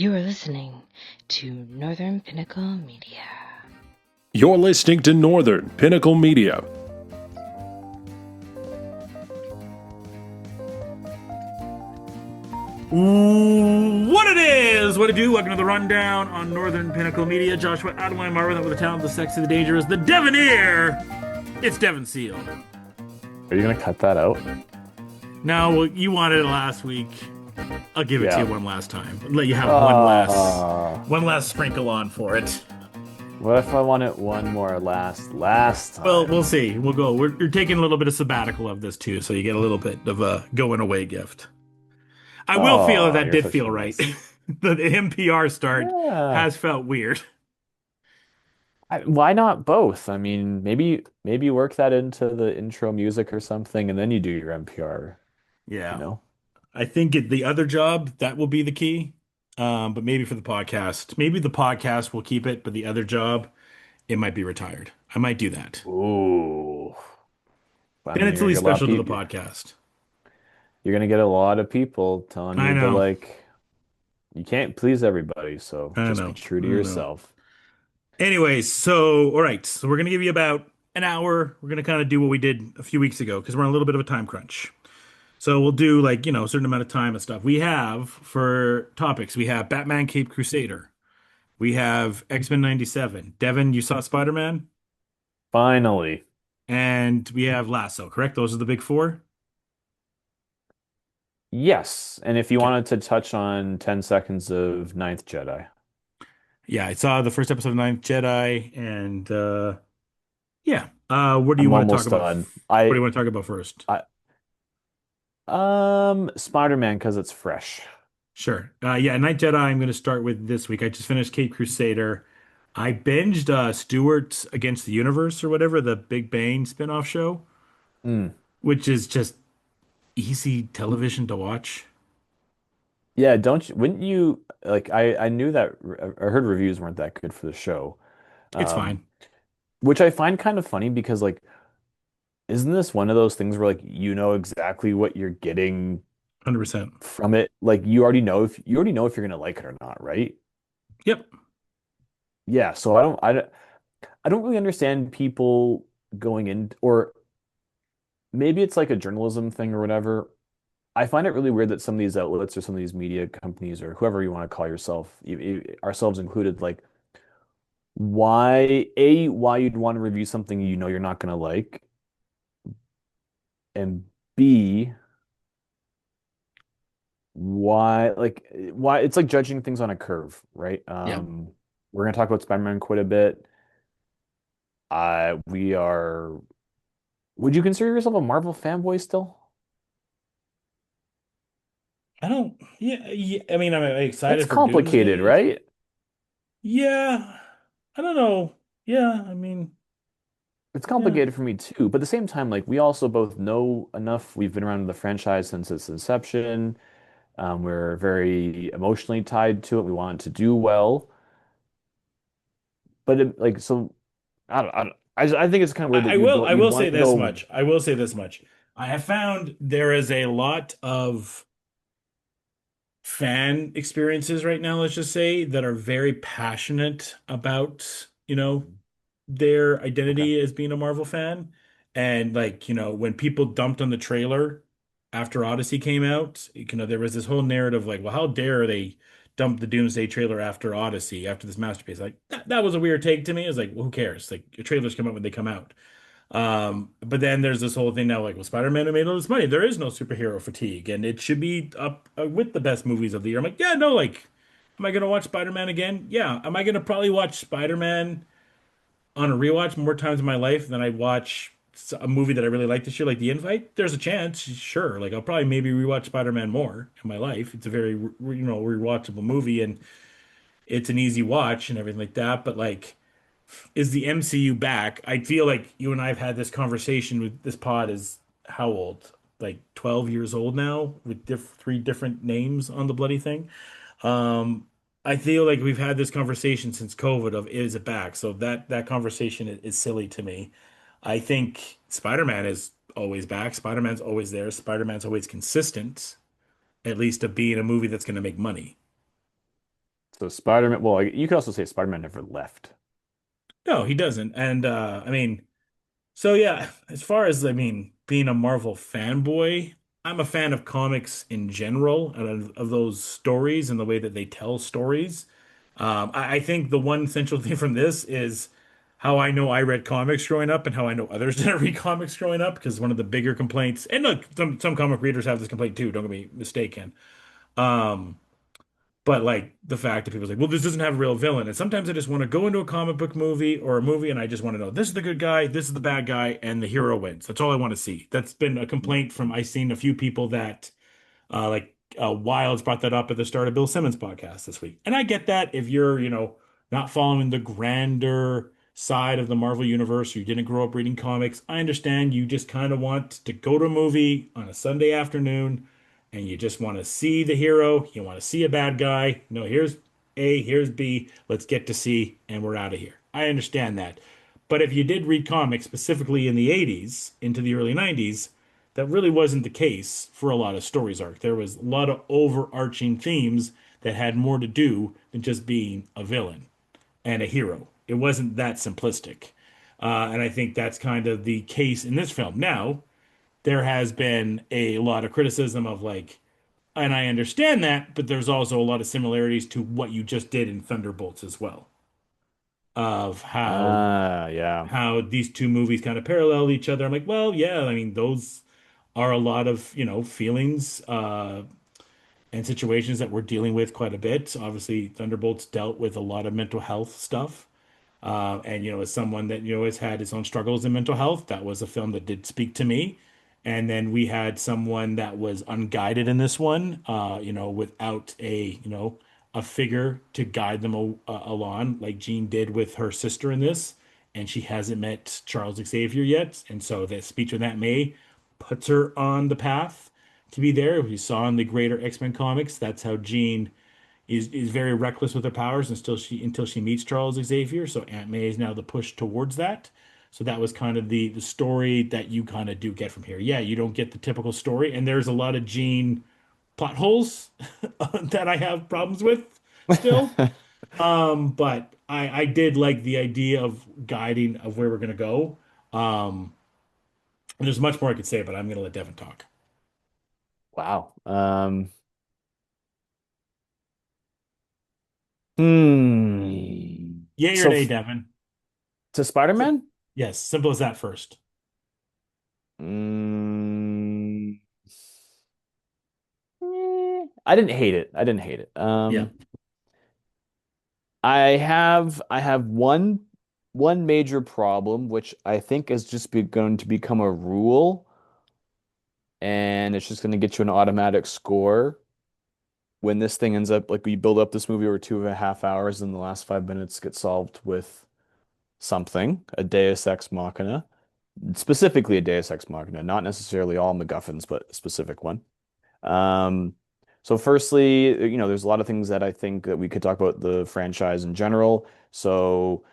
You are listening to Northern Pinnacle Media. You're listening to Northern Pinnacle Media. What it is, what it do, welcome to the rundown on Northern Pinnacle Media. Joshua Adeline Marvin with the talent, the sexy, the dangerous, the debonair. It's Devan Seal. Are you gonna cut that out? Now, well, you wanted it last week. I'll give it to you one last time. I'll let you have one last sprinkle on for it. What if I want it one more last time? Well, we'll see. We'll go. You're taking a little bit of sabbatical of this too, so you get a little bit of a going away gift. I will feel that did feel right. The NPR start has felt weird. Why not both? I mean, maybe work that into the intro music or something, and then you do your NPR. Yeah. You know? I think the other job, that will be the key. But maybe for the podcast, maybe the podcast will keep it, but the other job, it might be retired. I might do that. Ooh. Then it's at least special to the podcast. You're gonna get a lot of people telling you to you can't please everybody, so just be true to yourself. Anyways, so all right, so we're gonna give you about an hour. We're gonna kind of do what we did a few weeks ago because we're on a little bit of a time crunch. So we'll do a certain amount of time and stuff. We have for topics, we have Batman Cape Crusader. We have X-Men 97. Devin, you saw Spider-Man? Finally. And we have Lasso, correct? Those are the big four? Yes, and if you wanted to touch on 10 seconds of Ninth Jedi. Yeah, I saw the first episode of Ninth Jedi, and what do you want to talk about? What do you want to talk about first? Spider-Man because it's fresh. Sure. Ninth Jedi I'm going to start with this week. I just finished Cape Crusader. I binged Stewart's Against the Universe or whatever, the Big Bang spinoff show, which is just easy television to watch. Yeah, wouldn't you I knew that I heard reviews weren't that good for the show. It's fine. Which I find kind of funny because isn't this one of those things where you know exactly what you're getting 100% from it? You already know if you're gonna like it or not, right? Yep. Yeah, so I don't really understand people going in, or maybe it's like a journalism thing or whatever. I find it really weird that some of these outlets or some of these media companies or whoever you want to call yourself, ourselves included, why you'd want to review something you know you're not going to like, and B, why it's like judging things on a curve, right? Yeah. We're going to talk about Spider-Man quite a bit. We are. Would you consider yourself a Marvel fanboy still? I don't. Yeah. I mean, I'm excited It's for complicated, Doomsday. right? Yeah. I don't know. Yeah. I mean, It's yeah. complicated for me too, but at the same time, we also both know enough. We've been around the franchise since its inception. We're very emotionally tied to it. We want it to do well, but so I think it's kind of weird that I will. I you'd will want say to this go. much. I will say this much. I have found there is a lot of fan experiences right now, let's just say, that are very passionate about, their Okay. identity as being a Marvel fan. And when people dumped on the trailer after Odyssey came out, there was this whole narrative well, how dare they dump the Doomsday trailer after Odyssey, after this masterpiece? That was a weird take to me. It was well, who cares? Your trailers come out when they come out. But then there's this whole thing now, well, Spider-Man who made all this money. There is no superhero fatigue, and it should be up with the best movies of the year. I'm yeah, no, am I gonna watch Spider-Man again? Yeah. Am I gonna probably watch Spider-Man on a rewatch more times in my life than I watch a movie that I really like this year, like The Invite? There's a chance, sure. I'll probably maybe rewatch Spider-Man more in my life. It's a very, rewatchable movie, and it's an easy watch and everything like that. But is the MCU back? I feel like you and I have had this conversation with this pod is how old? 12 years old now with three different names on the bloody thing. Um, I feel like we've had this conversation since COVID of is it back? So that conversation is silly to me. I think Spider-Man is always back. Spider-Man's always there. Spider-Man's always consistent, at least of being a movie that's going to make money. So Spider-Man, well, you could also say Spider-Man never left. No, he doesn't. And I mean, so yeah, as far as being a Marvel fanboy, I'm a fan of comics in general and of those stories and the way that they tell stories. I think the one central thing from this is how I know I read comics growing up and how I know others didn't read comics growing up. Because one of the bigger complaints, and look, some comic readers have this complaint too, don't get me mistaken. Um, but like the fact that people's like, well, this doesn't have a real villain. And sometimes I just want to go into a comic book movie or a movie and I just want to know this is the good guy, this is the bad guy, and the hero wins. That's all I want to see. That's been a complaint from I've seen a few people that Wilds brought that up at the start of Bill Simmons' podcast this week. And I get that if you're, not following the grander side of the Marvel universe, or you didn't grow up reading comics, I understand you just kind of want to go to a movie on a Sunday afternoon and you just want to see the hero, you want to see a bad guy. No, here's A, here's B, let's get to C, and we're out of here. I understand that. But if you did read comics specifically in the 80s into the early 90s, that really wasn't the case for a lot of stories arc. There was a lot of overarching themes that had more to do than just being a villain and a hero. It wasn't that simplistic. And I think that's kind of the case in this film. Now, there has been a lot of criticism of and I understand that, but there's also a lot of similarities to what you just did in Thunderbolts as well, of Ah, yeah. how these two movies kind of parallel each other. I'm like, well, yeah, I mean, those are a lot of, feelings and situations that we're dealing with quite a bit. Obviously, Thunderbolts dealt with a lot of mental health stuff. And as someone that has had his own struggles in mental health, that was a film that did speak to me. And then we had someone that was unguided in this one, without a figure to guide them along, like Jean did with her sister in this. And she hasn't met Charles Xavier yet, and so that speech with Aunt May puts her on the path to be there. We saw in the greater X-Men comics, that's how Jean is very reckless with her powers until she meets Charles Xavier. So Aunt May is now the push towards that. So that was kind of the story that you kind of do get from here. Yeah, you don't get the typical story, and there's a lot of Jean plot holes that I have problems with still. But I did like the idea of guiding of where we're gonna go. Um, and there's much more I could say, but I'm gonna let Devin talk. Wow. Yay or So nay, Devin? to Spider-Man? Yes, simple as that first. Mm, I didn't hate it. I didn't hate it. Yeah. I have one major problem, which I think is just going to become a rule, and it's just going to get you an automatic score when this thing ends up like we build up this movie over 2.5 hours, and the last 5 minutes get solved with something, a Deus Ex Machina, specifically a Deus Ex Machina, not necessarily all MacGuffins, but a specific one. Um, so firstly, there's a lot of things that I think that we could talk about the franchise in general. So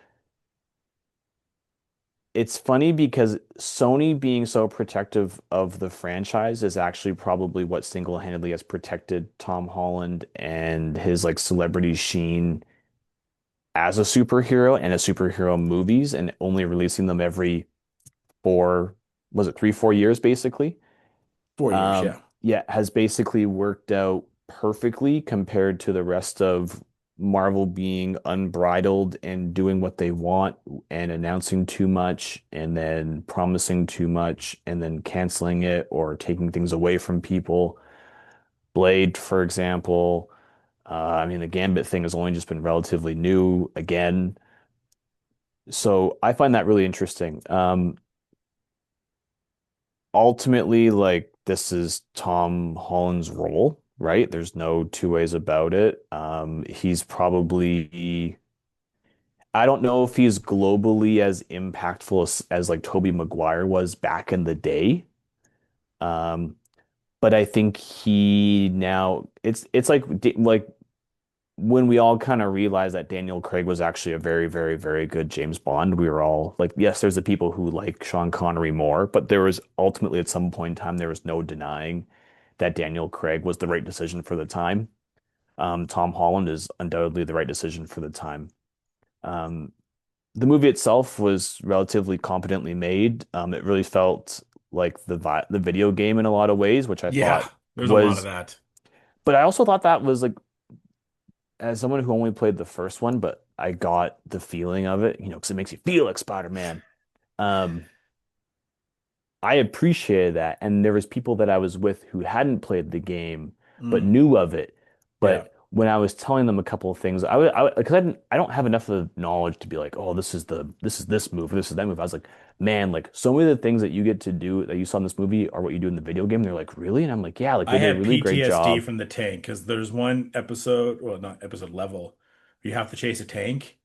it's funny because Sony being so protective of the franchise is actually probably what single-handedly has protected Tom Holland and his like celebrity sheen as a superhero and as superhero movies and only releasing them every was it 3, 4 years basically? 4 years, yeah. Yeah, has basically worked out perfectly compared to the rest of Marvel being unbridled and doing what they want and announcing too much and then promising too much and then canceling it or taking things away from people. Blade, for example. I mean, the Gambit thing has only just been relatively new again. So I find that really interesting. Ultimately, like this is Tom Holland's role, right? There's no two ways about it. He's probably, I don't know if he's globally as impactful as like Tobey Maguire was back in the day. Um, but I think he now it's like when we all kind of realized that Daniel Craig was actually a very, very, very good James Bond, we were all like, yes, there's the people who like Sean Connery more, but there was ultimately at some point in time, there was no denying that Daniel Craig was the right decision for the time. Tom Holland is undoubtedly the right decision for the time. Um, the movie itself was relatively competently made. It really felt like the video game in a lot of ways, which I Yeah, thought there's a lot of was, that. but I also thought that was like, as someone who only played the first one, but I got the feeling of it, because it makes you feel like Spider-Man. Um, I appreciated that. And there was people that I was with who hadn't played the game but Mm, knew of it. yeah. But when I was telling them a couple of things, because I don't have enough of knowledge to be like, oh, this is this move, this is that move. I was like, man, like so many of the things that you get to do that you saw in this movie are what you do in the video game. And they're like, really? And I'm like, yeah, like I they did a had really great PTSD job. from the tank because there's one episode, well, not episode level, you have to chase a tank,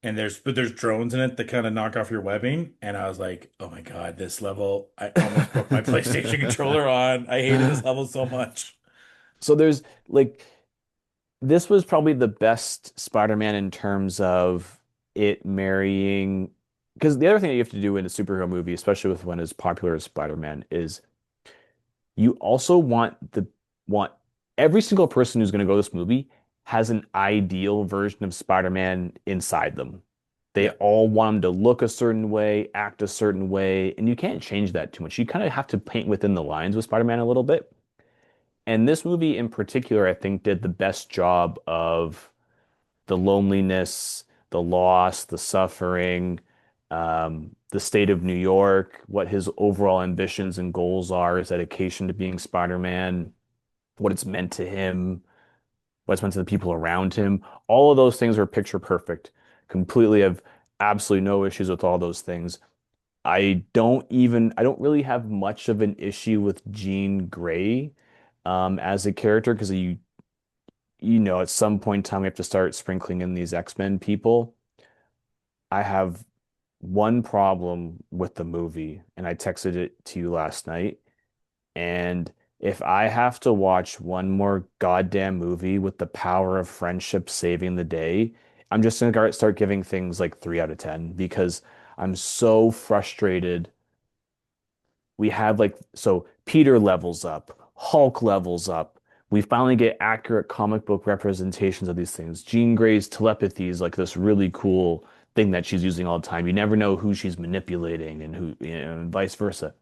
and there's drones in it that kind of knock off your webbing, and I was like, oh my God, this level, I almost broke my PlayStation controller on. I hated this level so much. So there's like this was probably the best Spider-Man in terms of it marrying. Because the other thing that you have to do in a superhero movie, especially with one as popular as Spider-Man, is you also want every single person who's going to go to this movie has an ideal version of Spider-Man inside them. They Yeah. all want him to look a certain way, act a certain way, and you can't change that too much. You kind of have to paint within the lines with Spider-Man a little bit. And this movie in particular, I think, did the best job of the loneliness, the loss, the suffering, the state of New York, what his overall ambitions and goals are, his dedication to being Spider-Man, what it's meant to him, what it's meant to the people around him. All of those things are picture perfect. Completely have absolutely no issues with all those things. I don't really have much of an issue with Jean Grey as a character because at some point in time we have to start sprinkling in these X-Men people. I have one problem with the movie, and I texted it to you last night. And if I have to watch one more goddamn movie with the power of friendship saving the day, I'm just gonna start giving things like 3 out of 10 because I'm so frustrated. We have so Peter levels up, Hulk levels up. We finally get accurate comic book representations of these things. Jean Grey's telepathy is like this really cool thing that she's using all the time. You never know who she's manipulating and and vice versa.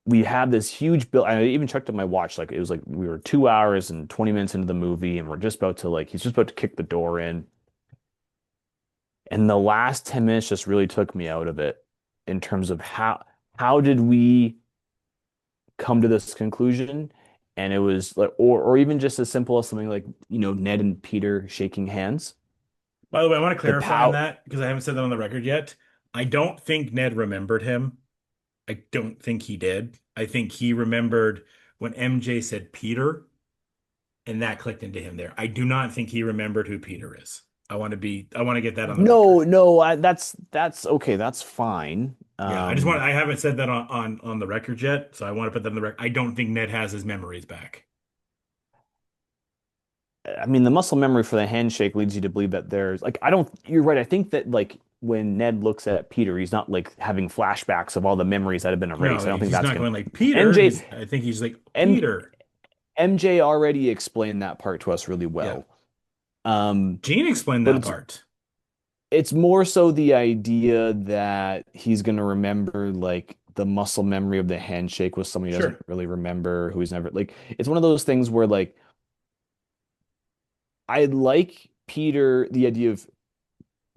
We have this huge bill. I even checked at my watch. Like it was like we were 2 hours and 20 minutes into the movie, and we're just about to he's just about to kick the door in. And the last 10 minutes just really took me out of it in terms of how did we come to this conclusion? And it was like, or even just as simple as something like, Ned and Peter shaking hands. By the way, I want to The clarify on pow that because I haven't said that on the record yet. I don't think Ned remembered him. I don't think he did. I think he remembered when MJ said Peter, and that clicked into him there. I do not think he remembered who Peter is. I want to get that on the No, record. no, that's okay, that's fine. Yeah, I haven't said that on the record yet, so I want to put that on the record. I don't think Ned has his memories back. I mean, the muscle memory for the handshake leads you to believe that there's like, I don't, you're right. I think that like when Ned looks at Peter, he's not like having flashbacks of all the memories that have been No, erased. I don't think he's that's not going going like Peter. MJ, I think he's like M, Peter. MJ already explained that part to us really Yeah. well. Um, Gene explained but that it's, part. it's more so the idea that he's going to remember like the muscle memory of the handshake with somebody he doesn't Sure. really remember, who he's never like, it's one of those things where like, I like the idea of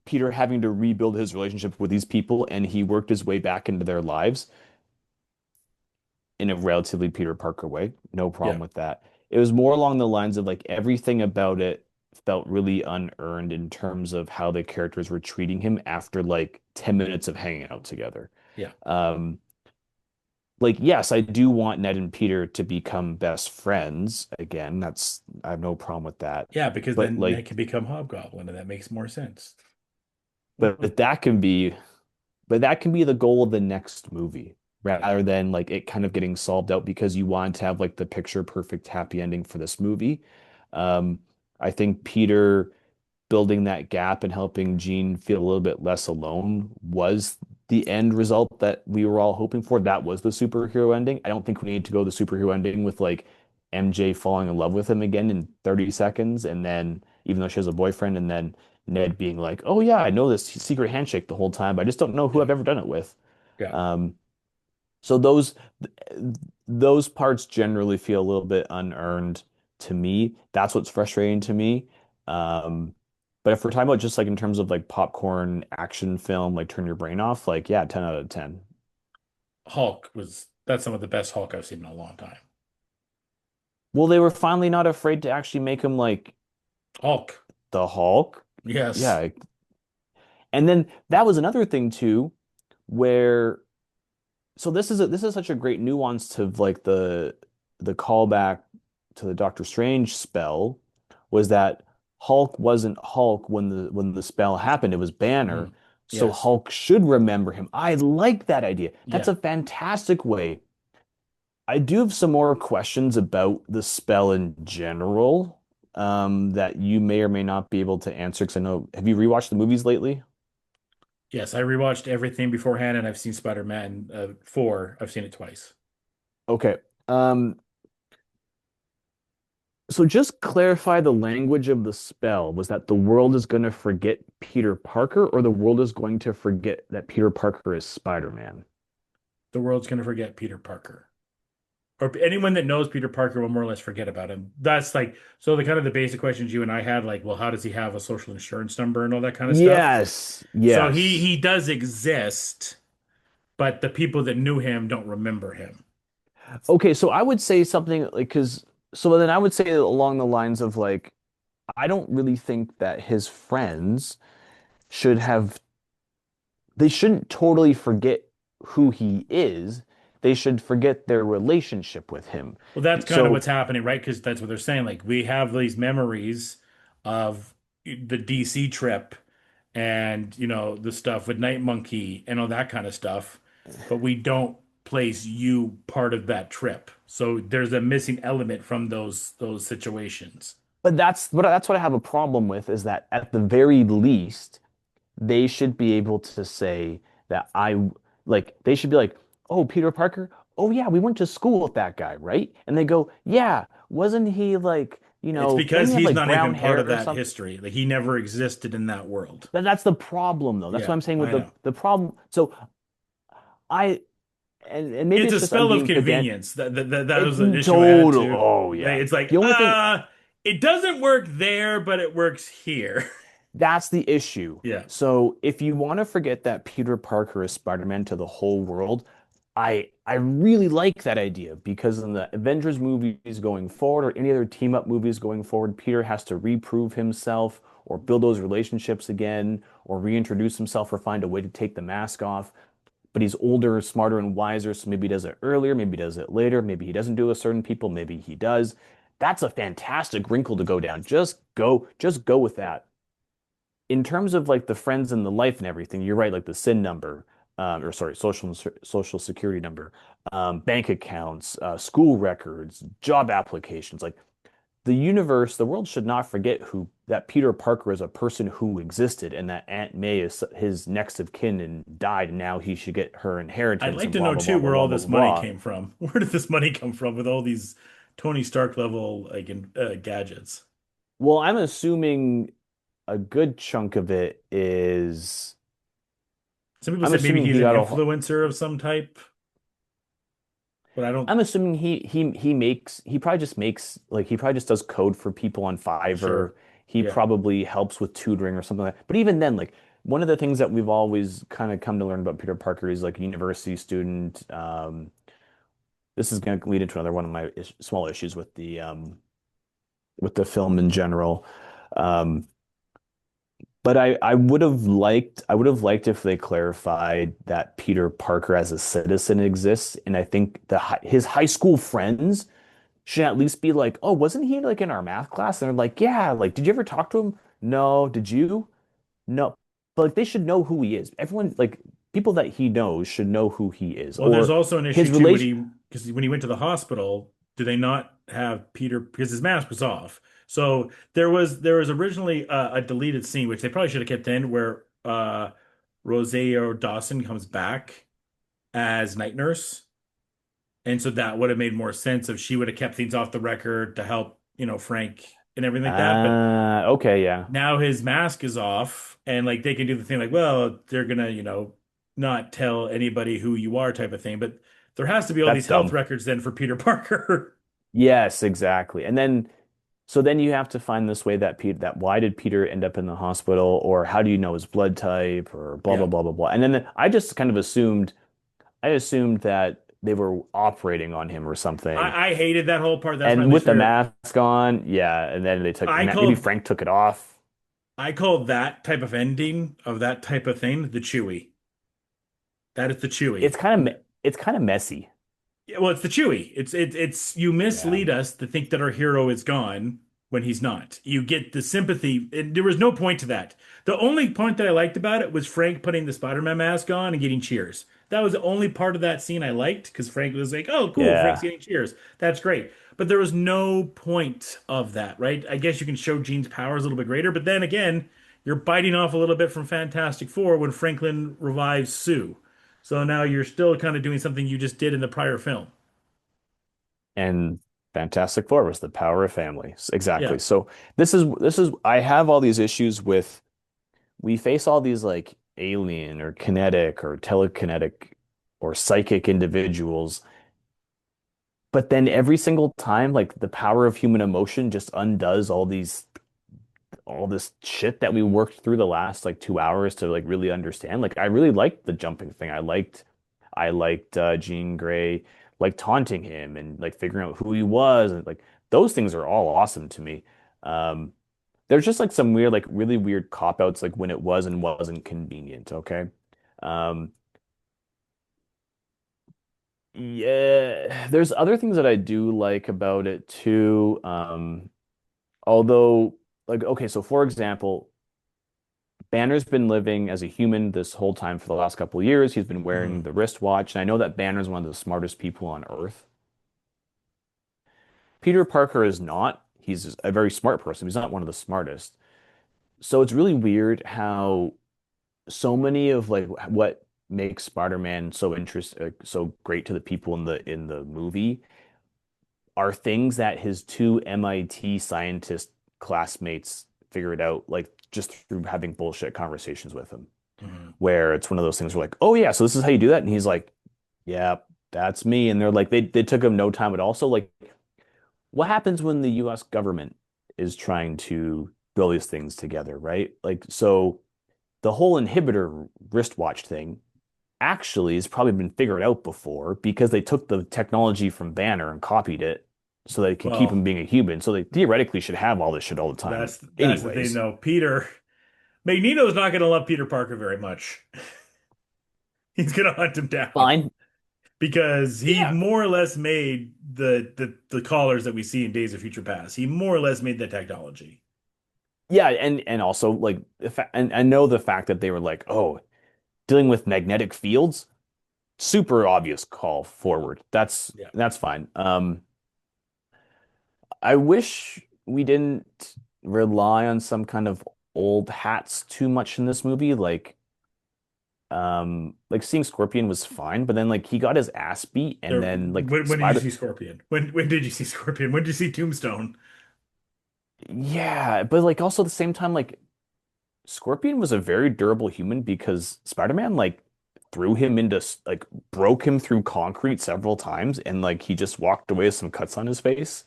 Peter having to rebuild his relationship with these people, and he worked his way back into their lives in a relatively Peter Parker way. No Yeah. problem with that. It was more along the lines of like everything about it felt really unearned in terms of how the characters were treating him after like 10 minutes of hanging out together. Yeah. Um, like, yes, I do want Ned and Peter to become best friends again. I have no problem with that. Yeah, because But then Ned like, can become Hobgoblin, and that makes more sense. but that can be But that can be the goal of the next movie rather than like it kind of getting solved out because you want to have like the picture perfect happy ending for this movie. Um, I think Peter building that gap and helping Jean feel a little bit less alone was the end result that we were all hoping for. That was the superhero ending. I don't think we need to go the superhero ending with like MJ falling in love with him again in 30 seconds, and then even though she has a boyfriend, and then Ned being like, "Oh yeah, I know this secret handshake the whole time, but I just don't know who Yeah. I've ever done it with." Yeah. Um, so those parts generally feel a little bit unearned to me. That's what's frustrating to me. Um, but if we're talking about just like in terms of like popcorn action film, like turn your brain off, like yeah, 10 out of 10. That's some of the best Hulk I've seen in a long time. Well, they were finally not afraid to actually make him like Hulk. the Hulk. Yes. Yeah. And then that was another thing too, where so this is such a great nuance to like the callback to the Doctor Strange spell was that Hulk wasn't Hulk when the spell happened. It was Banner. Mhm. So Yes. Hulk should remember him. I like that idea. That's Yeah. a fantastic way. I do have some more questions about the spell in general, that you may or may not be able to answer because I know, have you rewatched the movies lately? Yes. I rewatched everything beforehand and I've seen Spider-Man 4. I've seen it twice. Okay. Um, So just clarify the language of the spell. Was that the world is going to forget Peter Parker, or the world is going to forget that Peter Parker is Spider-Man? The world's going to forget Peter Parker. Or anyone that knows Peter Parker will more or less forget about him. That's like, so the kind of the basic questions you and I had, like, well, how does he have a social insurance number and all that kind of stuff? Yes, So yes. he does exist, but the people that knew him don't remember him. Okay, so I would say something like because so then I would say along the lines of like I don't really think that his friends should have they shouldn't totally forget who he is. They should forget their relationship with him. Well, that's kind of So what's happening, right? Because that's what they're saying. Like we have these memories of the DC trip and the stuff with Night Monkey and all that kind of stuff, but we don't place you part of that trip. So there's a missing element from those situations. but that's what I have a problem with is that at the very least they should be able to say that I like they should be like, "Oh, Peter Parker? Oh yeah, we went to school with that guy, right?" And they go, "Yeah, wasn't he like, It's didn't because he have he's like not brown even part hair of or that something?" history. Like he never existed in that world. That's the problem though. That's what Yeah, I'm saying with I know. the problem. So I and maybe It's it's a just I'm spell of being pedant. convenience. That It's was an issue I had total. too. Oh Like, yeah. it's like, The only thing it doesn't work there, but it works here. That's the issue. Yeah. So if you want to forget that Peter Parker is Spider-Man to the whole world, I really like that idea because in the Avengers movies going forward or any other team up movies going forward, Peter has to reprove himself or build those relationships again or reintroduce himself or find a way to take the mask off. But he's older, smarter, and wiser, so maybe he does it earlier, maybe he does it later, maybe he doesn't do it with certain people, maybe he does. That's a fantastic wrinkle to go down. Just go with that in terms of like the friends and the life and everything, you're right. Like the SIN number, or sorry, social security number, bank accounts, school records, job applications. Like the universe, the world should not forget who that Peter Parker is a person who existed, and that Aunt May is his next of kin and died, and now he should get her I'd inheritance like and to blah know blah too blah blah where blah all blah this money blah. came from. Where did this money come from with all these Tony Stark level gadgets? Well, I'm assuming a good chunk of it is. Some people I'm said maybe assuming he's he an got a. influencer of some type, but I don't. I'm assuming he probably just makes like he probably just does code for people on Fiverr. Sure. He Yeah. probably helps with tutoring or something like that. But even then, like one of the things that we've always kind of come to learn about Peter Parker is like a university student. This is going to lead into another one of my small issues with the film in general. Um, but I would have liked if they clarified that Peter Parker as a citizen exists, and I think his high school friends should at least be like, oh, wasn't he like in our math class? And they're like, yeah, like, did you ever talk to him? No, did you? No. But like they should know who he is. Everyone, like people that he knows should know who he is. Well, there's Or also an issue his too relation. because when he went to the hospital, do they not have Peter because his mask was off? So there was originally a deleted scene which they probably should have kept in where Rosario Dawson comes back as night nurse And so that would have made more sense if she would have kept things off the record to help, Frank and everything like that. But Okay, yeah. now his mask is off, and like they can do the thing like, well, they're gonna, not tell anybody who you are type of thing. But there has to be all That's these health dumb. records then for Peter Parker. Yes, exactly. And then so then you have to find this way that Pete that why did Peter end up in the hospital, or how do you know his blood type, or blah blah Yeah. blah blah blah. And then I just kind of assumed that they were operating on him or something. I hated that whole part. That's my And with least the favorite. mask on, yeah, and then they took I maybe called Frank took it off. I call that type of ending of that type of thing the Chewy. That is the It's Chewy. kind of it's kind of messy. Yeah, well, it's the Chewy. It's you Yeah. mislead us to think that our hero is gone when he's not. You get the sympathy, and there was no point to that. The only point that I liked about it was Frank putting the Spider-Man mask on and getting cheers. That was the only part of that scene I liked because Frank was like, "Oh, cool, Frank's Yeah. getting cheers. That's great." But there was no point of that, right? I guess you can show Jean's powers a little bit greater, but then again, you're biting off a little bit from Fantastic Four when Franklin revives Sue. So now you're still kind of doing something you just did in the prior film. And Fantastic Four was the power of family. Exactly. Yeah. So this is I have all these issues with we face all these like alien or kinetic or telekinetic or psychic individuals, but then every single time like the power of human emotion just undoes all this shit that we worked through the last like 2 hours to like really understand. Like I really liked the jumping thing. I liked Jean Grey like taunting him and like figuring out who he was, and like those things are all awesome to me. Um, there's just like some weird, like really weird cop outs like when it was and wasn't convenient, okay? Um, yeah, there's other things that I do like about it too. Although like okay, so for example, Banner's been living as a human this whole time for the last couple of years. He's been wearing Mhm. the wristwatch, and I know that Banner's one of the smartest people on Earth. Peter Parker is not. He's a very smart person. He's not one of the smartest. So it's really weird how so many of like what makes Spider-Man so so great to the people in the movie are things that his two MIT scientist classmates figured out like just through having bullshit conversations with him. Mhm. Where it's one of those things where like, oh yeah, so this is how you do that, and he's like, yeah, that's me, and they're like, they took him no time at all. So like, what happens when the U.S. government is trying to build these things together, right? Like, so the whole inhibitor wristwatch thing actually has probably been figured out before because they took the technology from Banner and copied it so they could keep him Well, being a human. So they theoretically should have all this shit all the time. that's the thing Anyways, though. Magneto's not going to love Peter Parker very much. He's going to hunt him down fine. because he Yeah. more or less made the collars that we see in Days of Future Past. He more or less made the technology. Yeah, and also like and I know the fact that they were like, oh, dealing with magnetic fields, super obvious call forward. Yeah. That's fine. I wish we didn't rely on some kind of old hats too much in this movie. Like seeing Scorpion was fine, but then like he got his ass beat, and There, then like when did you Spider, see Scorpion? When did you see Scorpion? When did you see Tombstone? yeah, but like also at the same time, like Scorpion was a very durable human because Spider-Man like threw him into like broke him through concrete several times, and like he just walked away with some cuts on his face,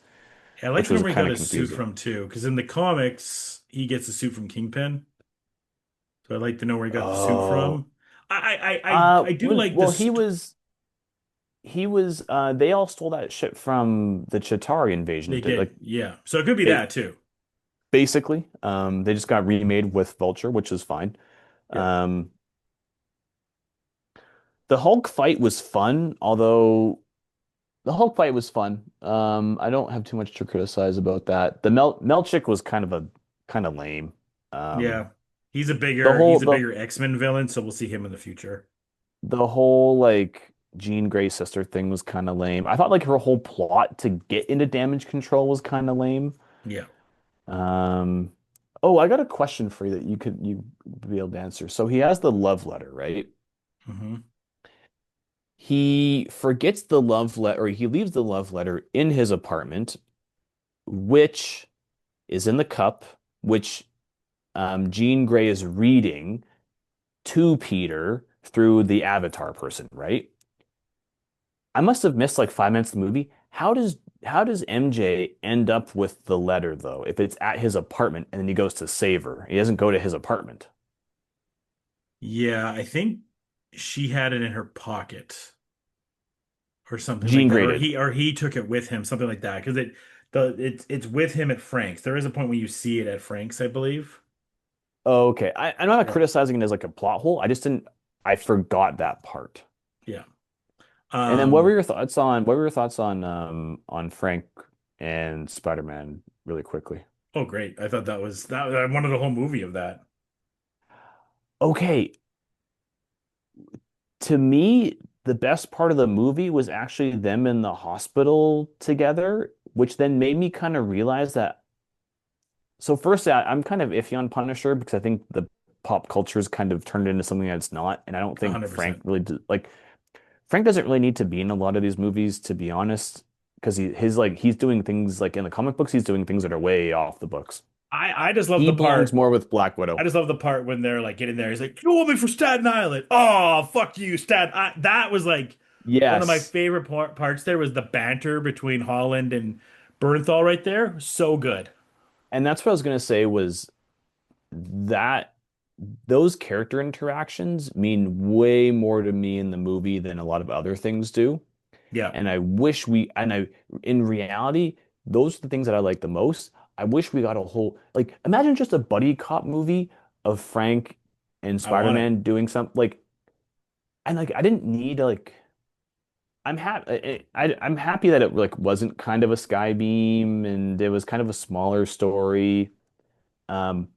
Yeah, I like which to know was where he kind got of his suit confusing. from too, because in the comics he gets the suit from Kingpin. So I'd like to know where he got the suit Oh, from. I do like well, this. they all stole that shit from the Chitauri invasion. They Like did, yeah. So it could be they that too. basically, they just got remade with Vulture, which is fine. Yeah. Um, the Hulk fight was fun, although the Hulk fight was fun. I don't have too much to criticize about that. The Melchick was kind of lame. Um, Yeah. He's a the bigger whole he's a the bigger X-Men villain, so we'll see him in the future. the whole like Jean Grey sister thing was kind of lame. I thought like her whole plot to get into damage control was kind of lame. Yeah. Um, oh, I got a question for you that you be able to answer. So he has the love letter, right? Hmm. he forgets the love letter, or he leaves the love letter in his apartment, which is in the cup, which Jean Grey is reading to Peter through the Avatar person, right? I must have missed like 5 minutes of the movie. How does MJ end up with the letter though? If it's at his apartment and then he goes to save her, he doesn't go to his apartment. Yeah, I think she had it in her pocket or something like Jean that, Grey did. or he took it with him, something like that. Because it's with him at Frank's. There is a point where you see it at Frank's, I believe. Oh, okay. I'm not Yeah, criticizing it as like a plot hole. I forgot that part. yeah. And then what were Um, your thoughts on Frank and Spider-Man really quickly? oh, great. I thought that was that. I wanted a whole movie of that. Okay, to me, the best part of the movie was actually them in the hospital together, which then made me kind of realize that. So first, I'm kind of iffy on Punisher because I think the pop culture has kind of turned into something that it's not, and I don't think Frank 100%. really like Frank doesn't really need to be in a lot of these movies, to be honest, because he's doing things like in the comic books, he's doing things that are way off the books. I just love He the belongs part. more with Black I Widow. just love the part when they're like getting there. He's like, "You want me for Staten Island?" Oh, fuck you, Staten. That was like one of my Yes. favorite parts. There was the banter between Holland and Bernthal right there. So good. And that's what I was gonna say was that those character interactions mean way more to me in the movie than a lot of other things do. Yeah, And I wish we, and I, in reality, those are the things that I like the most. I wish we got a whole, like, imagine just a buddy cop movie of Frank and I want it. Spider-Man doing something like, and like, I didn't need like, I'm happy that it like wasn't kind of a sky beam and it was kind of a smaller story. Um,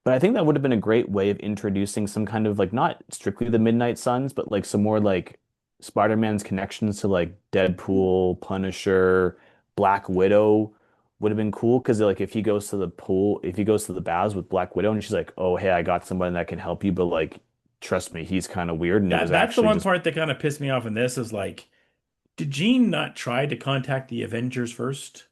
But I think that would have been a great way of introducing some kind of like not strictly the Midnight Suns, but like some more like Spider-Man's connections to like Deadpool, Punisher, Black Widow would have been cool because like if he goes to the pool, if he goes to the baths with Black Widow and she's like, "Oh, hey, I got someone that can help you, but like trust me, he's kind of weird." And it was That's the actually one just part that kind of pissed me off in this is like, did Jean not try to contact the Avengers first?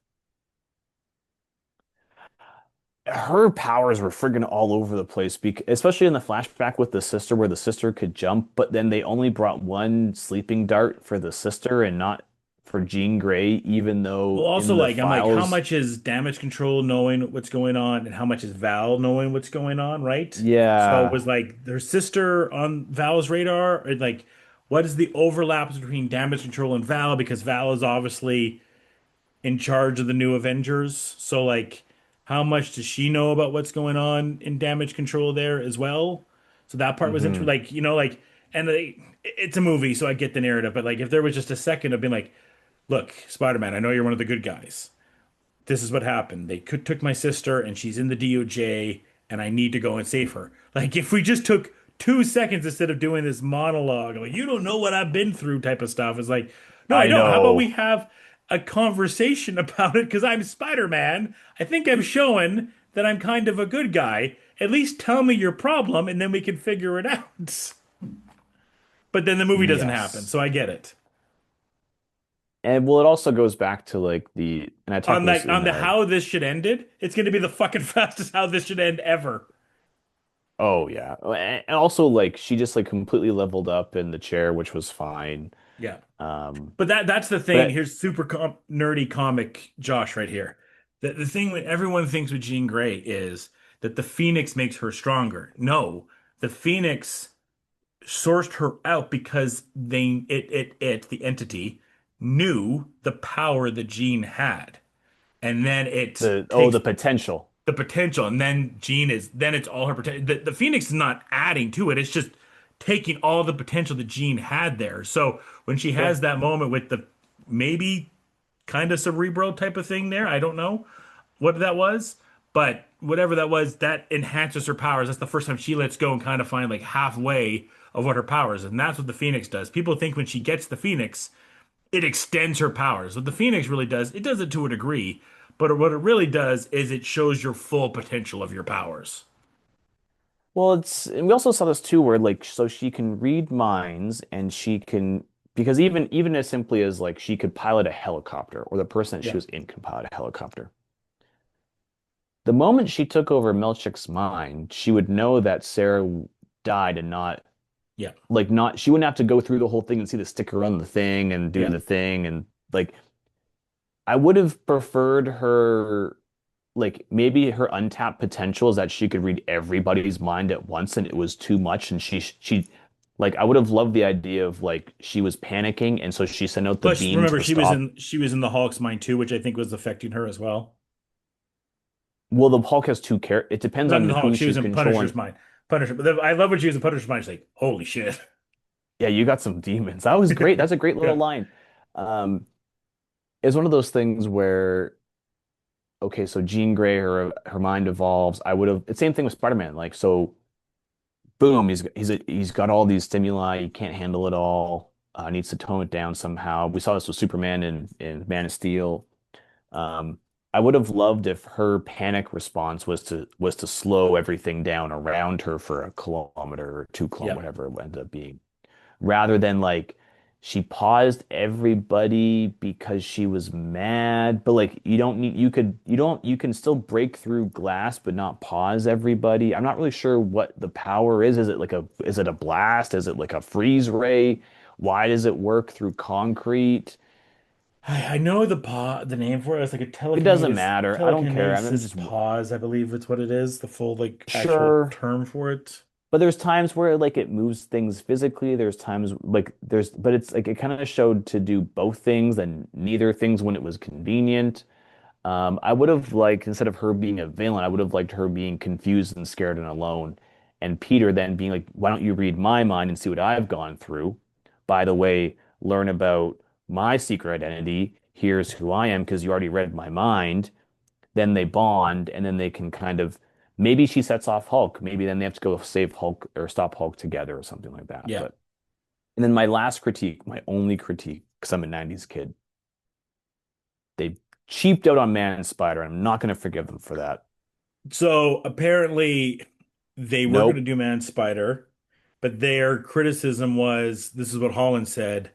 her powers were friggin' all over the place, because especially in the flashback with the sister, where the sister could jump, but then they only brought one sleeping dart for the sister and not for Jean Grey, even Well, though also in the like I'm like, how files, much is damage control knowing what's going on, and how much is Val knowing what's going on, right? So yeah, was like their sister on Val's radar, or like what is the overlaps between damage control and Val? Because Val is obviously in charge of the new Avengers. So like how much does she know about what's going on in damage control there as well? So that part was hmm like, like and it's a movie, so I get the narrative, but like if there was just a second of being like, look, Spider-Man, I know you're one of the good guys. This is what happened. They took my sister and she's in the DOJ and I need to go and save her. Like if we just took 2 seconds instead of doing this monologue, like you don't know what I've been through type of stuff. It's like, no, I I know. How about we know, have a conversation about it? Because I'm Spider-Man. I think I'm showing that I'm kind of a good guy. At least tell me your problem and then we can figure it out. But then the movie doesn't happen, yes, so I get it. and well, it also goes back to like and I talked On about this like on in the how this should ended, it's gonna be the fucking fastest how this should end ever. oh yeah, and also like she just like completely leveled up in the chair, which was fine. Yeah. Um, But that's the thing. but Here's super nerdy comic Josh right here. The thing that everyone thinks with Jean Grey is that the Phoenix makes her stronger. No, the Phoenix sourced her out because the entity knew the power that Jean had. And then it the takes potential. the potential, and then then it's all her potential. The Phoenix is not adding to it; it's just taking all the potential that Jean had there. So when she Sure. has that moment with the maybe kind of cerebral type of thing there, I don't know what that was, but whatever that was, that enhances her powers. That's the first time she lets go and kind of find like halfway of what her powers, and that's what the Phoenix does. People think when she gets the Phoenix, it extends her powers. What the Phoenix really does, it does it to a degree, but what it really does is it shows your full potential of your powers. Well, and we also saw this too, where like so she can read minds and she can because even as simply as like she could pilot a helicopter, or the person that she Yeah. was in can pilot a helicopter. The moment she took over Melchik's mind, she would know that Sarah died and not Yeah. like not she wouldn't have to go through the whole thing and see the sticker on the thing and do Yeah. the thing and like I would have preferred her like maybe her untapped potential is that she could read everybody's mind at once and it was too much and she like I would have loved the idea of like she was panicking and so she sent out the Plus, beam remember to stop. she was in the Hulk's mind too, which I think was affecting her as well. Well, the Hulk has two char it depends Not in on the Hulk, who she was she's in Punisher's controlling. mind. Punisher, but I love when she was in Punisher's mind. She's like, "Holy shit!" Yeah, you got some demons. That was great. That's a great little Yeah. line. Um, it's one of those things where okay, so Jean Grey, her mind evolves. I would have it's same thing with Spider-Man. Like so boom, he's got all these stimuli, he can't handle it all, needs to tone it down somehow. We saw this with Superman in Man of Steel. Um, I would have loved if her panic response was to slow everything down around her for a kilometer or 2 kilometers, Yeah. whatever it ended up being rather than like she paused everybody because she was mad. But like you don't need you can still break through glass but not pause everybody. I'm not really sure what the power is. Is it a blast? Is it like a freeze ray? Why does it work through concrete? I know the name for it. It's like a It doesn't matter. I don't care. I'm telekinesis just pause, I believe it's what it is. The full like actual sure. term for it. But there's times where like it moves things physically. There's times like but it's like it kind of showed to do both things and neither things when it was convenient. I would have liked, instead of her being a villain, I would have liked her being confused and scared and alone. And Peter then being like, why don't you read my mind and see what I've gone through? By the way, learn about my secret identity. Here's who I am because you already read my mind. Then they bond and then they can kind of, maybe she sets off Hulk. Maybe then they have to go save Hulk or stop Hulk together or something like that. Yeah. And then my last critique, my only critique, because I'm a 90s kid, they cheaped out on Man and Spider. I'm not going to forgive them for that. So apparently they were going to Nope. do Man Spider, but their criticism was this is what Holland said.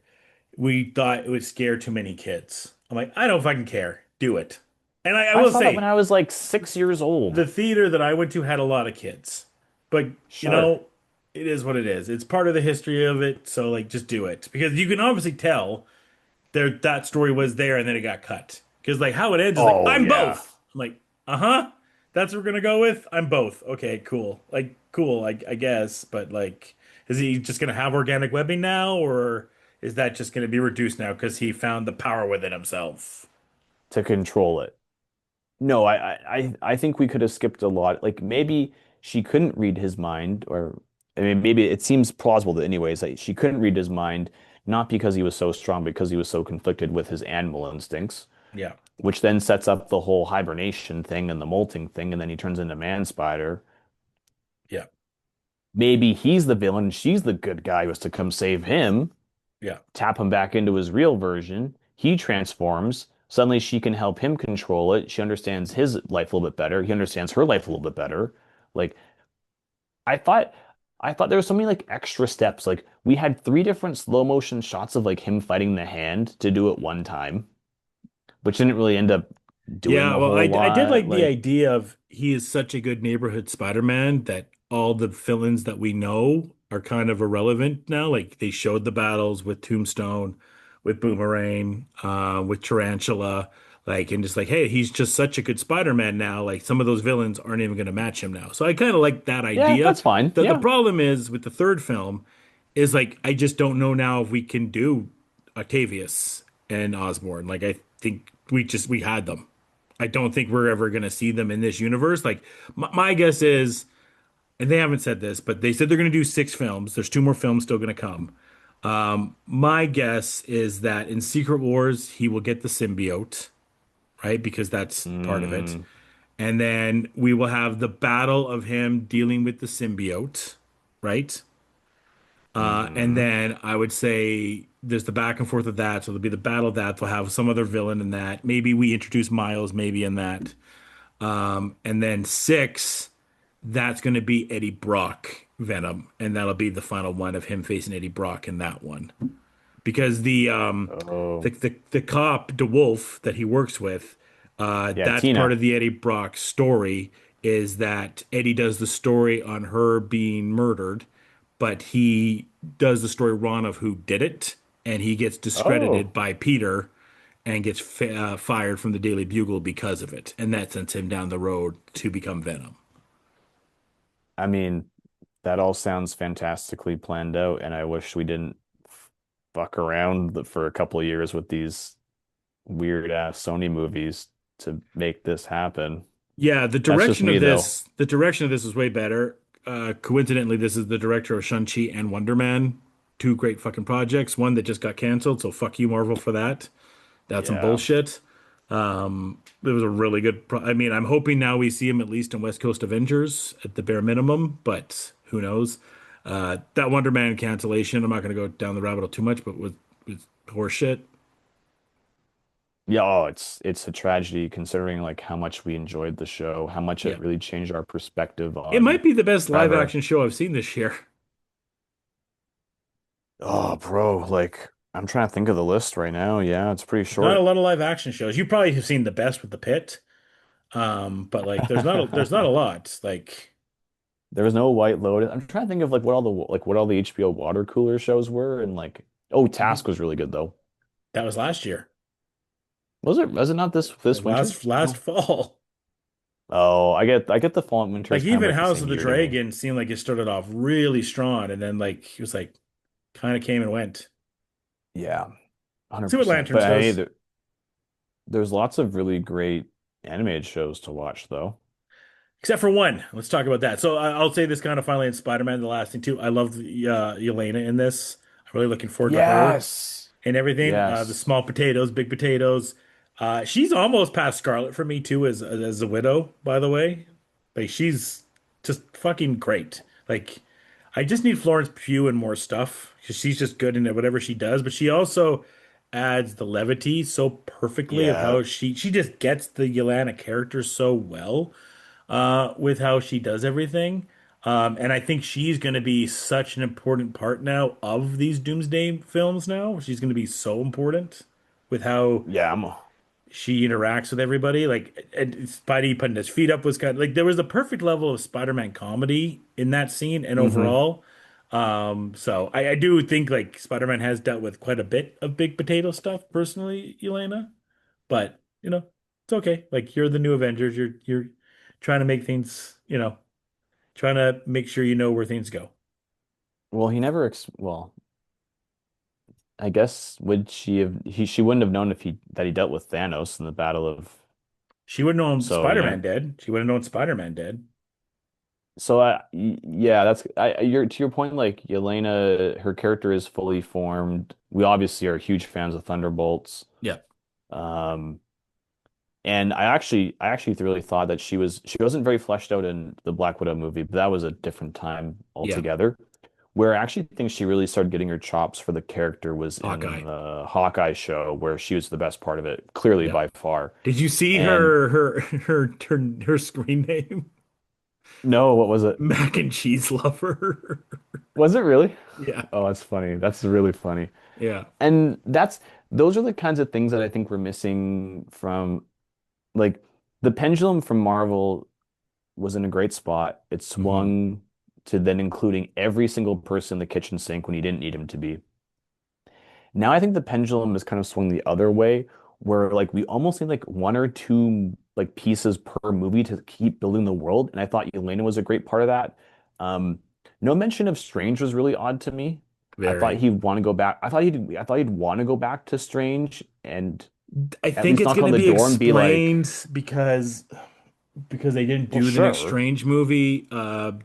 We thought it would scare too many kids. I'm like, I don't fucking care. Do it. And I I will saw that when say, I was like 6 years old. the theater that I went to had a lot of kids. But, you Sure. know, it is what it is. It's part of the history of it. So, like, just do it. Because you can obviously tell that story was there and then it got cut. Because, like, how it ends is like, Oh I'm yeah. both. I'm like, uh-huh. That's what we're gonna go with? I'm both. Okay, cool. Like, cool, I guess. But, like, is he just gonna have organic webbing now? Or is that just gonna be reduced now because he found the power within himself? To control it. No, I think we could have skipped a lot. Like maybe she couldn't read his mind, or I mean, maybe it seems plausible that anyways that she couldn't read his mind, not because he was so strong, because he was so conflicted with his animal instincts, Yeah. which then sets up the whole hibernation thing and the molting thing, and then he turns into man spider. Yeah. Maybe he's the villain, she's the good guy who has to come save him, Yeah. tap him back into his real version. He transforms. Suddenly she can help him control it. She understands his life a little bit better. He understands her life a little bit better. Like I thought I thought there was so many like extra steps. Like we had three different slow motion shots of like him fighting the hand to do it one time, which didn't really end up doing Yeah, a well, whole I did lot. like the Like, idea of he is such a good neighborhood Spider-Man that all the villains that we know are kind of irrelevant now. Like they showed the battles with Tombstone, with Boomerang, with Tarantula, like and just like, hey, he's just such a good Spider-Man now. Like some of those villains aren't even going to match him now. So I kind of like that yeah, idea. that's fine. The Yeah. problem is with the third film is like I just don't know now if we can do Octavius and Osborn. Like I think we had them. I don't think we're ever going to see them in this universe. Like my guess is, and they haven't said this, but they said they're going to do 6 films. There's 2 more films still going to come. My guess is that in Secret Wars he will get the symbiote, right? Because that's part of it. Mm, And then we will have the battle of him dealing with the symbiote, right? And hmm. then I would say there's the back and forth of that. So there'll be the battle of that. They'll have some other villain in that. Maybe we introduce Miles, maybe in that. And then 6, that's going to be Eddie Brock Venom, and that'll be the final one of him facing Eddie Brock in that one. Because Oh, the cop DeWolf that he works with, yeah, that's part Tina. of the Eddie Brock story. Is that Eddie does the story on her being murdered, but he does the story wrong of who did it, and he gets discredited Oh, by Peter and gets fired from the Daily Bugle because of it, and that sends him down the road to become Venom. I mean, that all sounds fantastically planned out, and I wish we didn't fuck around for a couple of years with these weird ass Sony movies to make this happen. Yeah, That's just me though. the direction of this is way better. Coincidentally, this is the director of Shang-Chi and Wonder Man, two great fucking projects. One that just got canceled, so fuck you, Marvel, for that. That's some Yeah. bullshit. It was a really good. I mean, I'm hoping now we see him at least in West Coast Avengers at the bare minimum, but who knows? That Wonder Man cancellation, I'm not going to go down the rabbit hole too much, but with horseshit. Yeah, oh, it's a tragedy considering like how much we enjoyed the show, how much Yeah, it really changed our perspective it on might be the best live Trevor. action show I've seen this year. Oh, bro, like I'm trying to think of the list right now. Yeah, it's pretty Not a short. lot of live action shows. You probably have seen the best with the Pit, but like there's not a lot. Like There was no White Lotus. I'm trying to think of like what all the HBO water cooler shows were and like oh, mhm, Task was really good though. that was last year, Was it? Was it not this winter? last Oh, fall. oh, I get the fall and winter Like is kind of even like the House of same the year to me. Dragon seemed like it started off really strong, and then like he was like kind of came and went. Yeah, See what 100%. Lanterns But hey, does. there's lots of really great animated shows to watch though. Except for one. Let's talk about that. So I'll say this kind of finally in Spider-Man, the last thing too. I love Yelena in this. I'm really looking forward to her Yes. and everything. The Yes. small potatoes, big potatoes. She's almost past Scarlet for me too, as a widow, by the way. Like she's just fucking great. Like I just need Florence Pugh and more stuff because she's just good in it, whatever she does. But she also adds the levity so perfectly of Yeah. how she just gets the Yelena character so well with how she does everything. And I think she's going to be such an important part now of these Doomsday films now. She's going to be so important with how Yeah, she interacts with everybody. Like, and Spidey putting his feet up was kind of like there was a perfect level of Spider-Man comedy in that scene and hmm overall. So I do think like Spider-Man has dealt with quite a bit of big potato stuff personally, Elena. But it's okay. Like you're the new Avengers. You're trying to make things, trying to make sure you know where things go. Well, he never ex well, I guess would she have she wouldn't have known if he that he dealt with Thanos in the Battle of She wouldn't know so yeah. Spider-Man dead. She wouldn't know Spider-Man dead. So yeah, that's you're to your point like Yelena her character is fully formed. We obviously are huge fans of Thunderbolts. Yeah. Um and I actually really thought that she wasn't very fleshed out in the Black Widow movie, but that was a different time Yeah. altogether. Where I actually think she really started getting her chops for the character was in Hawkeye. the Hawkeye show, where she was the best part of it, clearly Yeah. by far. Did you see And her screen name? no, what was it? Mac and cheese lover. Was it really? Yeah. Oh, that's funny. That's really funny. Yeah. And those are the kinds of things that I think we're missing from like the pendulum from Marvel was in a great spot. It Hmm. swung to then including every single person in the kitchen sink when you didn't need him to be. Now I think the pendulum has kind of swung the other way, where like we almost need like one or two like pieces per movie to keep building the world. And I thought Elena was a great part of that. No mention of Strange was really odd to me. I thought Very. he'd want to go back. I thought he'd want to go back to Strange and I at think least it's knock going on to the be door and be like, explained because they didn't well, do the next sure. Strange movie.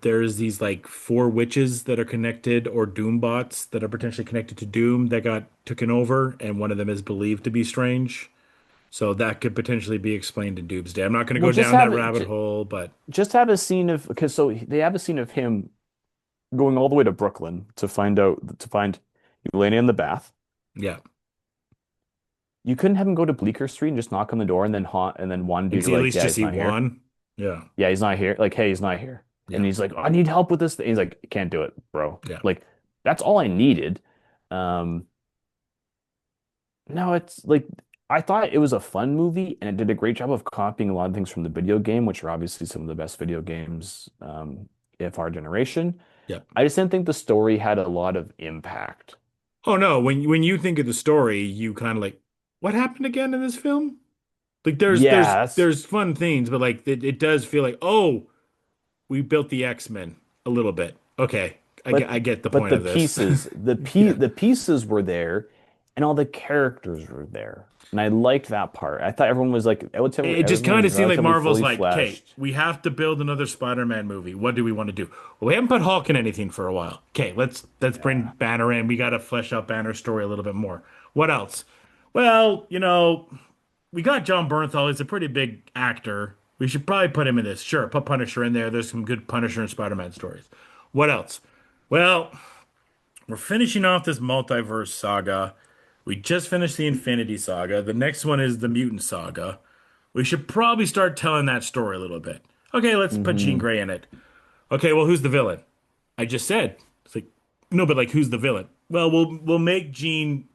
There's these like four witches that are connected or Doom bots that are potentially connected to Doom that got taken over, and one of them is believed to be Strange. So that could potentially be explained in Doomsday. I'm not going to Well, go down that rabbit hole, but just have a scene of because so they have a scene of him going all the way to Brooklyn to find Elena in the bath. yeah, You couldn't have him go to Bleecker Street and just knock on the door and then Juan and be see at like, least yeah, just he's see not here. one. Yeah, Yeah, he's not here. Like, hey, he's not here. And Yeah. he's like, I need help with this thing. He's like, can't do it, bro. Yeah. Like, that's all I needed. Um, no, it's like I thought it was a fun movie and it did a great job of copying a lot of things from the video game, which are obviously some of the best video games of our generation. Yep. I just didn't think the story had a lot of impact. Oh no, when you think of the story, you kind of like, what happened again in this film? Like Yeah, that's there's fun things, but like it does feel like, oh, we built the X-Men a little bit. Okay, but I get the but point the of this. pieces, Yeah. the pieces were there and all the characters were there. And I liked that part. I thought everyone was like, I would say It just everyone kind was of seemed like relatively Marvel's fully like, okay, fleshed. we have to build another Spider-Man movie. What do we want to do? Well, we haven't put Hulk in anything for a while. Okay, let's bring Yeah. Banner in. We got to flesh out Banner's story a little bit more. What else? Well, we got John Bernthal. He's a pretty big actor. We should probably put him in this. Sure, put Punisher in there. There's some good Punisher and Spider-Man stories. What else? Well, we're finishing off this multiverse saga. We just finished the Infinity Saga. The next one is the Mutant Saga. We should probably start telling that story a little bit. Okay, let's put Jean Hmm. Grey in it. Okay, well, who's the villain? I just said. It's like, no, but like, who's the villain? Well, we'll make Jean,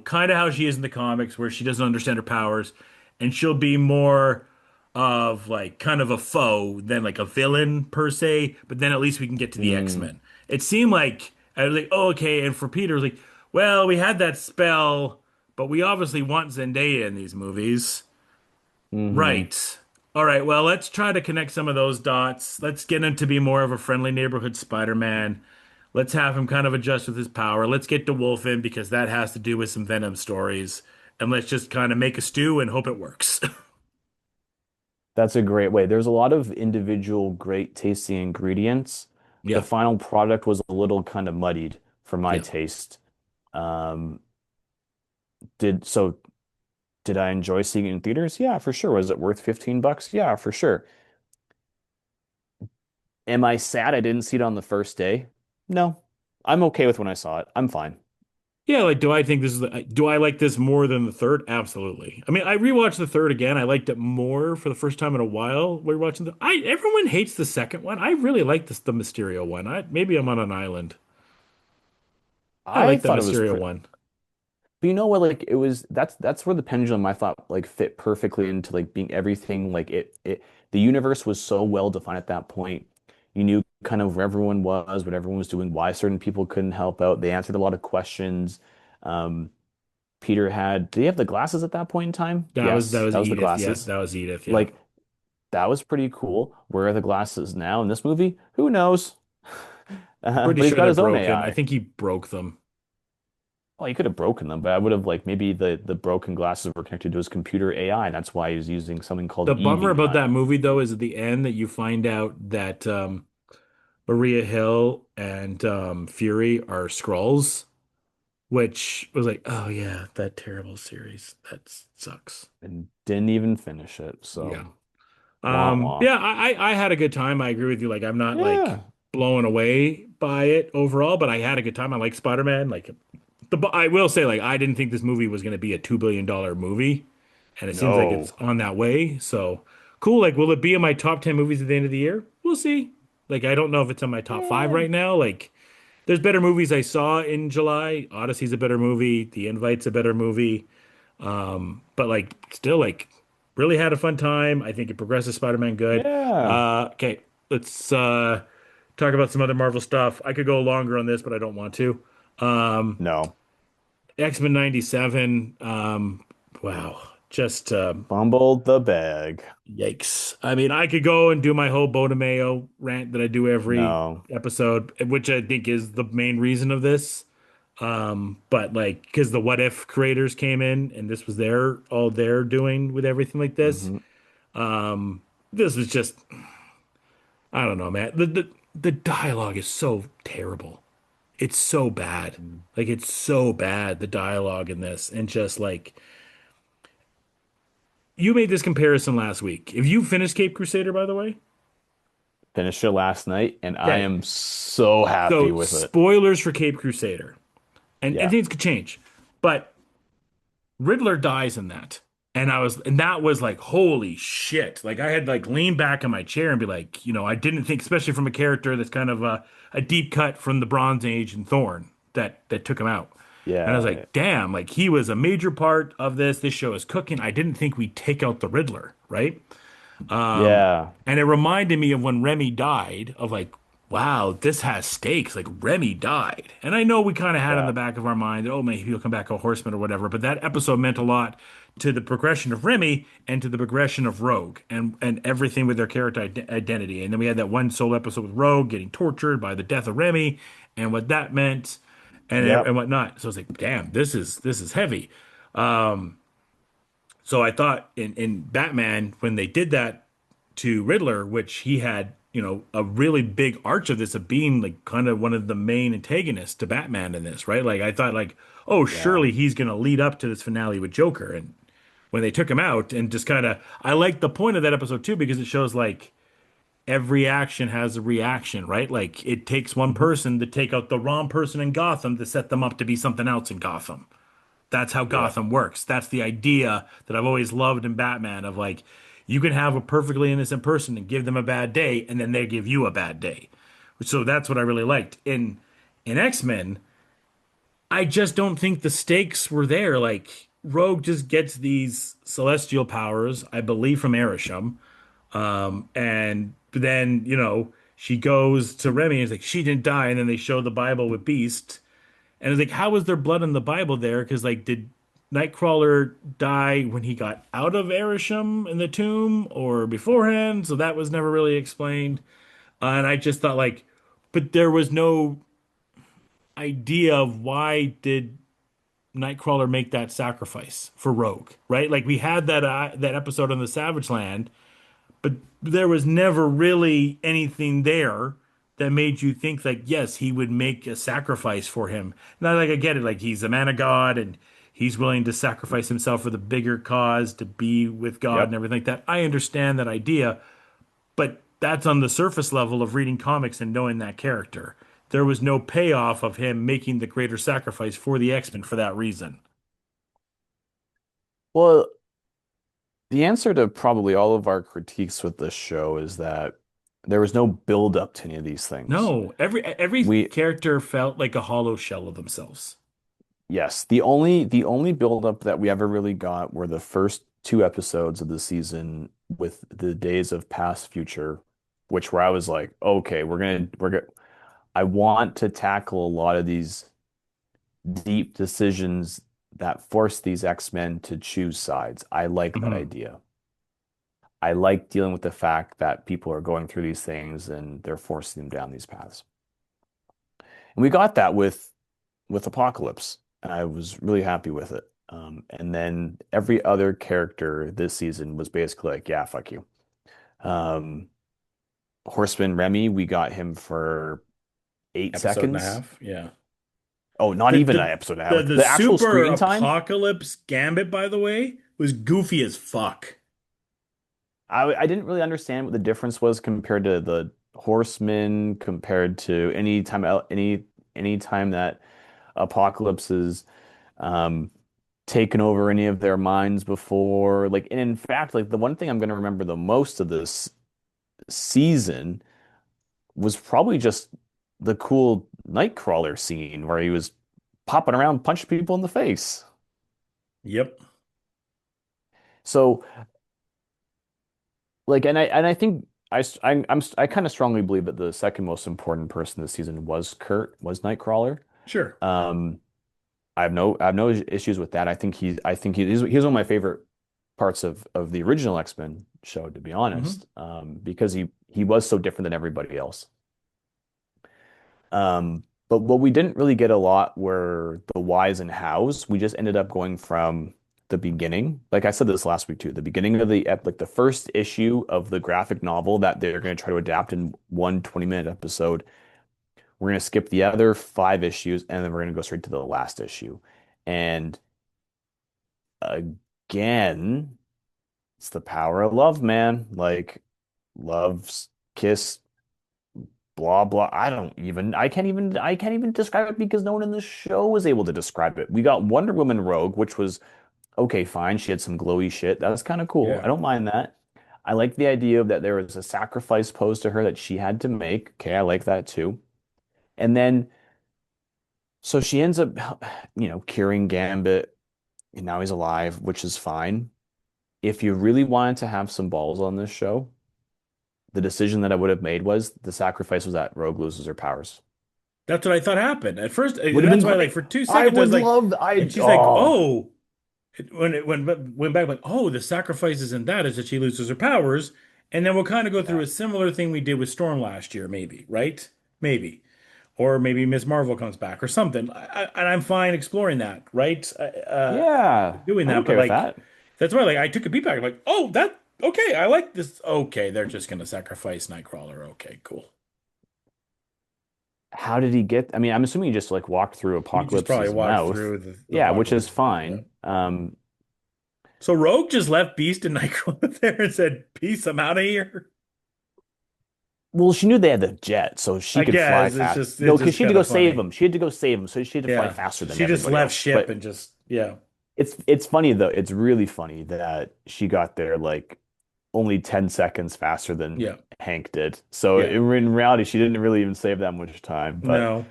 kind of how she is in the comics, where she doesn't understand her powers, and she'll be more of like kind of a foe than like a villain per se. But then at least we can get to the Mm. X-Men. It seemed like I was like, oh, okay. And for Peter, it was like, well, we had that spell, but we obviously want Zendaya in these movies. Hmm. Right. All right. Well, let's try to connect some of those dots. Let's get him to be more of a friendly neighborhood Spider-Man. Let's have him kind of adjust with his power. Let's get DeWolf in because that has to do with some Venom stories. And let's just kind of make a stew and hope it works. That's a great way. There's a lot of individual great tasting ingredients. The Yeah. final product was a little kind of muddied for my Yeah. taste. Um, did so did I enjoy seeing it in theaters? Yeah, for sure. Was it worth 15 bucks? Yeah, for sure. Am I sad I didn't see it on the first day? No. I'm okay with when I saw it. I'm fine. Yeah, like, do I like this more than the third? Absolutely. I mean, I rewatched the third again. I liked it more for the first time in a while. We're watching everyone hates the second one. I really like the Mysterio one. Maybe I'm on an island. I I like the thought it was Mysterio pretty. one. But you know what? Like it was that's where the pendulum I thought like fit perfectly into like being everything. Like it the universe was so well defined at that point. You knew kind of where everyone was, what everyone was doing, why certain people couldn't help out. They answered a lot of questions. Um, Peter did he have the glasses at that point in time? That Yes, was that was the Edith. Yeah, glasses. that was Edith. Yeah. Like that was pretty cool. Where are the glasses now in this movie? Who knows? Pretty But he's sure got they're his own broken. I AI. think he broke them. Well, he could have broken them, but I would have like maybe the broken glasses were connected to his computer AI, and that's why he was using something called The bummer about that EV9. movie, though, is at the end that you find out that Maria Hill and Fury are Skrulls, which was like, oh yeah, that terrible series. That sucks. And didn't even finish it. Yeah. So wah wah. Yeah, I had a good time. I agree with you. Like, I'm not like Yeah. blown away by it overall, but I had a good time. I like Spider-Man. Like, I will say, like, I didn't think this movie was going to be a $2 billion movie, and it seems like it's No. on that way. So cool. Like, will it be in my top 10 movies at the end of the year? We'll see. Like, I don't know if it's in my top five Yeah. right now. Like, there's better movies I saw in July. Odyssey's a better movie. The Invite's a better movie. But like, still, like, really had a fun time. I think it progresses Spider-Man good. Yeah. Okay, let's talk about some other Marvel stuff. I could go longer on this, but I don't want to. Um, No. X-Men 97. Wow, just Fumbled the bag. yikes. I mean, I could go and do my whole Mayo rant that I do every No. episode, which I think is the main reason of this. But like, because the What If creators came in and this was all they're doing with everything like this. Hmm. This was just, I don't know, man. The dialogue is so terrible. It's so bad. Like, it's so bad, the dialogue in this. And just like, you made this comparison last week. If you finished Cape Crusader, by the way, Finished it last night, and I okay. am so happy So, with it. spoilers for Cape Crusader, and Yeah. things could change, but Riddler dies in that. And that was like, holy shit. Like I had like lean back in my chair and be like, I didn't think, especially from a character that's kind of a deep cut from the Bronze Age and Thorn that took him out. And I was Yeah. like, damn, like he was a major part of this. This show is cooking. I didn't think we'd take out the Riddler, right? Yeah. And it reminded me of when Remy died, of like, wow, this has stakes. Like Remy died. And I know we kind of had in Yeah. the back of our mind that, oh, maybe he'll come back a horseman or whatever. But that episode meant a lot to the progression of Remy and to the progression of Rogue and everything with their character identity. And then we had that one solo episode with Rogue getting tortured by the death of Remy and what that meant and Yep. whatnot. So I was like, damn, this is heavy. So I thought in Batman, when they did that to Riddler, which he had, a really big arch of this of being like kind of one of the main antagonists to Batman in this, right? Like I thought like, oh, Yeah. surely he's gonna lead up to this finale with Joker. And when they took him out and just kind of I like the point of that episode too, because it shows like every action has a reaction, right? Like it takes one Mhm. person to take out the wrong person in Gotham to set them up to be something else in Gotham. That's how Yep. Gotham works. That's the idea that I've always loved in Batman of like you can have a perfectly innocent person and give them a bad day and then they give you a bad day. So that's what I really liked. In X-Men, I just don't think the stakes were there. Like Rogue just gets these celestial powers, I believe from Arishem. And then, she goes to Remy and is like, she didn't die. And then they show the Bible with Beast. And it's like, how was there blood in the Bible there? Because like, did Nightcrawler die when he got out of Arishem in the tomb or beforehand? So that was never really explained. And I just thought like, but there was no idea of why did Nightcrawler make that sacrifice for Rogue, right? Like we had that episode on the Savage Land, but there was never really anything there that made you think like, yes, he would make a sacrifice for him. Now, like I get it, like he's a man of God and he's willing to sacrifice himself for the bigger cause to be with God and Yep. everything like that. I understand that idea, but that's on the surface level of reading comics and knowing that character. There was no payoff of him making the greater sacrifice for the X-Men for that reason. Well, the answer to probably all of our critiques with this show is that there was no build up to any of these things. No, every We, character felt like a hollow shell of themselves. yes, the only build up that we ever really got were the first two episodes of the season with the Days of Past Future, which where I was like, okay, we're gonna I want to tackle a lot of these deep decisions that force these X-Men to choose sides. I like that Mhm. idea. I like dealing with the fact that people are going through these things and they're forcing them down these paths. And we got that with Apocalypse, and I was really happy with it. And then every other character this season was basically like, yeah, fuck you. Um, Horseman Remy, we got him for eight Episode and a seconds. half. Yeah. Oh, not The even an the episode and a half. the Like, the the actual super screen time, apocalypse gambit, by the way, was goofy as fuck. I didn't really understand what the difference was compared to the Horseman, compared to any time that Apocalypse is um, taken over any of their minds before. Like, and in fact, like the one thing I'm going to remember the most of this season was probably just the cool Nightcrawler scene where he was popping around, punching people in the face. Yep. So, like, and I think I kind of strongly believe that the second most important person this season was Nightcrawler. Sure. Um, I have no issues with that. I think he's one of my favorite parts of the original X-Men show, to be Hmm. honest, because he was so different than everybody else. But what we didn't really get a lot were the whys and hows. We just ended up going from the beginning. Like I said this last week too, the beginning of like the first issue of the graphic novel that they're going to try to adapt in one 20-minute episode. We're going to skip the other five issues and then we're going to go straight to the last issue. And again, it's the power of love, man. Like love's kiss, blah blah. I can't even describe it because no one in the show was able to describe it. We got Wonder Woman Rogue, which was Okay, fine. She had some glowy shit. That was kind of cool. I Yeah. don't mind that. I like the idea of that there was a sacrifice posed to her that she had to make. Okay, I like that too. And then so she ends up, curing Gambit, and now he's alive, which is fine. If you really wanted to have some balls on this show, the decision that I would have made was the sacrifice was that Rogue loses her powers. That's what I thought happened at first. Would And have been that's why, like, great. for two I seconds, I was would like, love, and she's like, oh, when it went back, like, oh, the sacrifice isn't that, is that she loses her powers. And then we'll kind of go through yeah. a similar thing we did with Storm last year, maybe, right? Maybe. Or maybe Miss Marvel comes back or something. And I'm fine exploring that, right? Yeah, Doing I'm that. okay But with like, that. that's why, like, I took a peek back. I'm like, oh, that, okay, I like this. Okay, they're just going to sacrifice Nightcrawler. Okay, cool. How did he get? I mean, I'm assuming he just like walked through He just probably Apocalypse's walked mouth. through the Yeah, which is apocalypse. Yeah. fine. So Rogue just left Beast and Nightcrawler there and said, peace, I'm out of here. Well, she knew they had the jet, so I she could fly guess it's fast. just No, it's because just she had to kind go of save funny. him. She had to go save him, so she had to fly Yeah. faster than She just everybody left else. ship But and just yeah. it's funny though. It's really funny that she got there like only 10 seconds faster than Yeah. Hank did. So Yeah. in reality, she didn't really even save that much time. But No.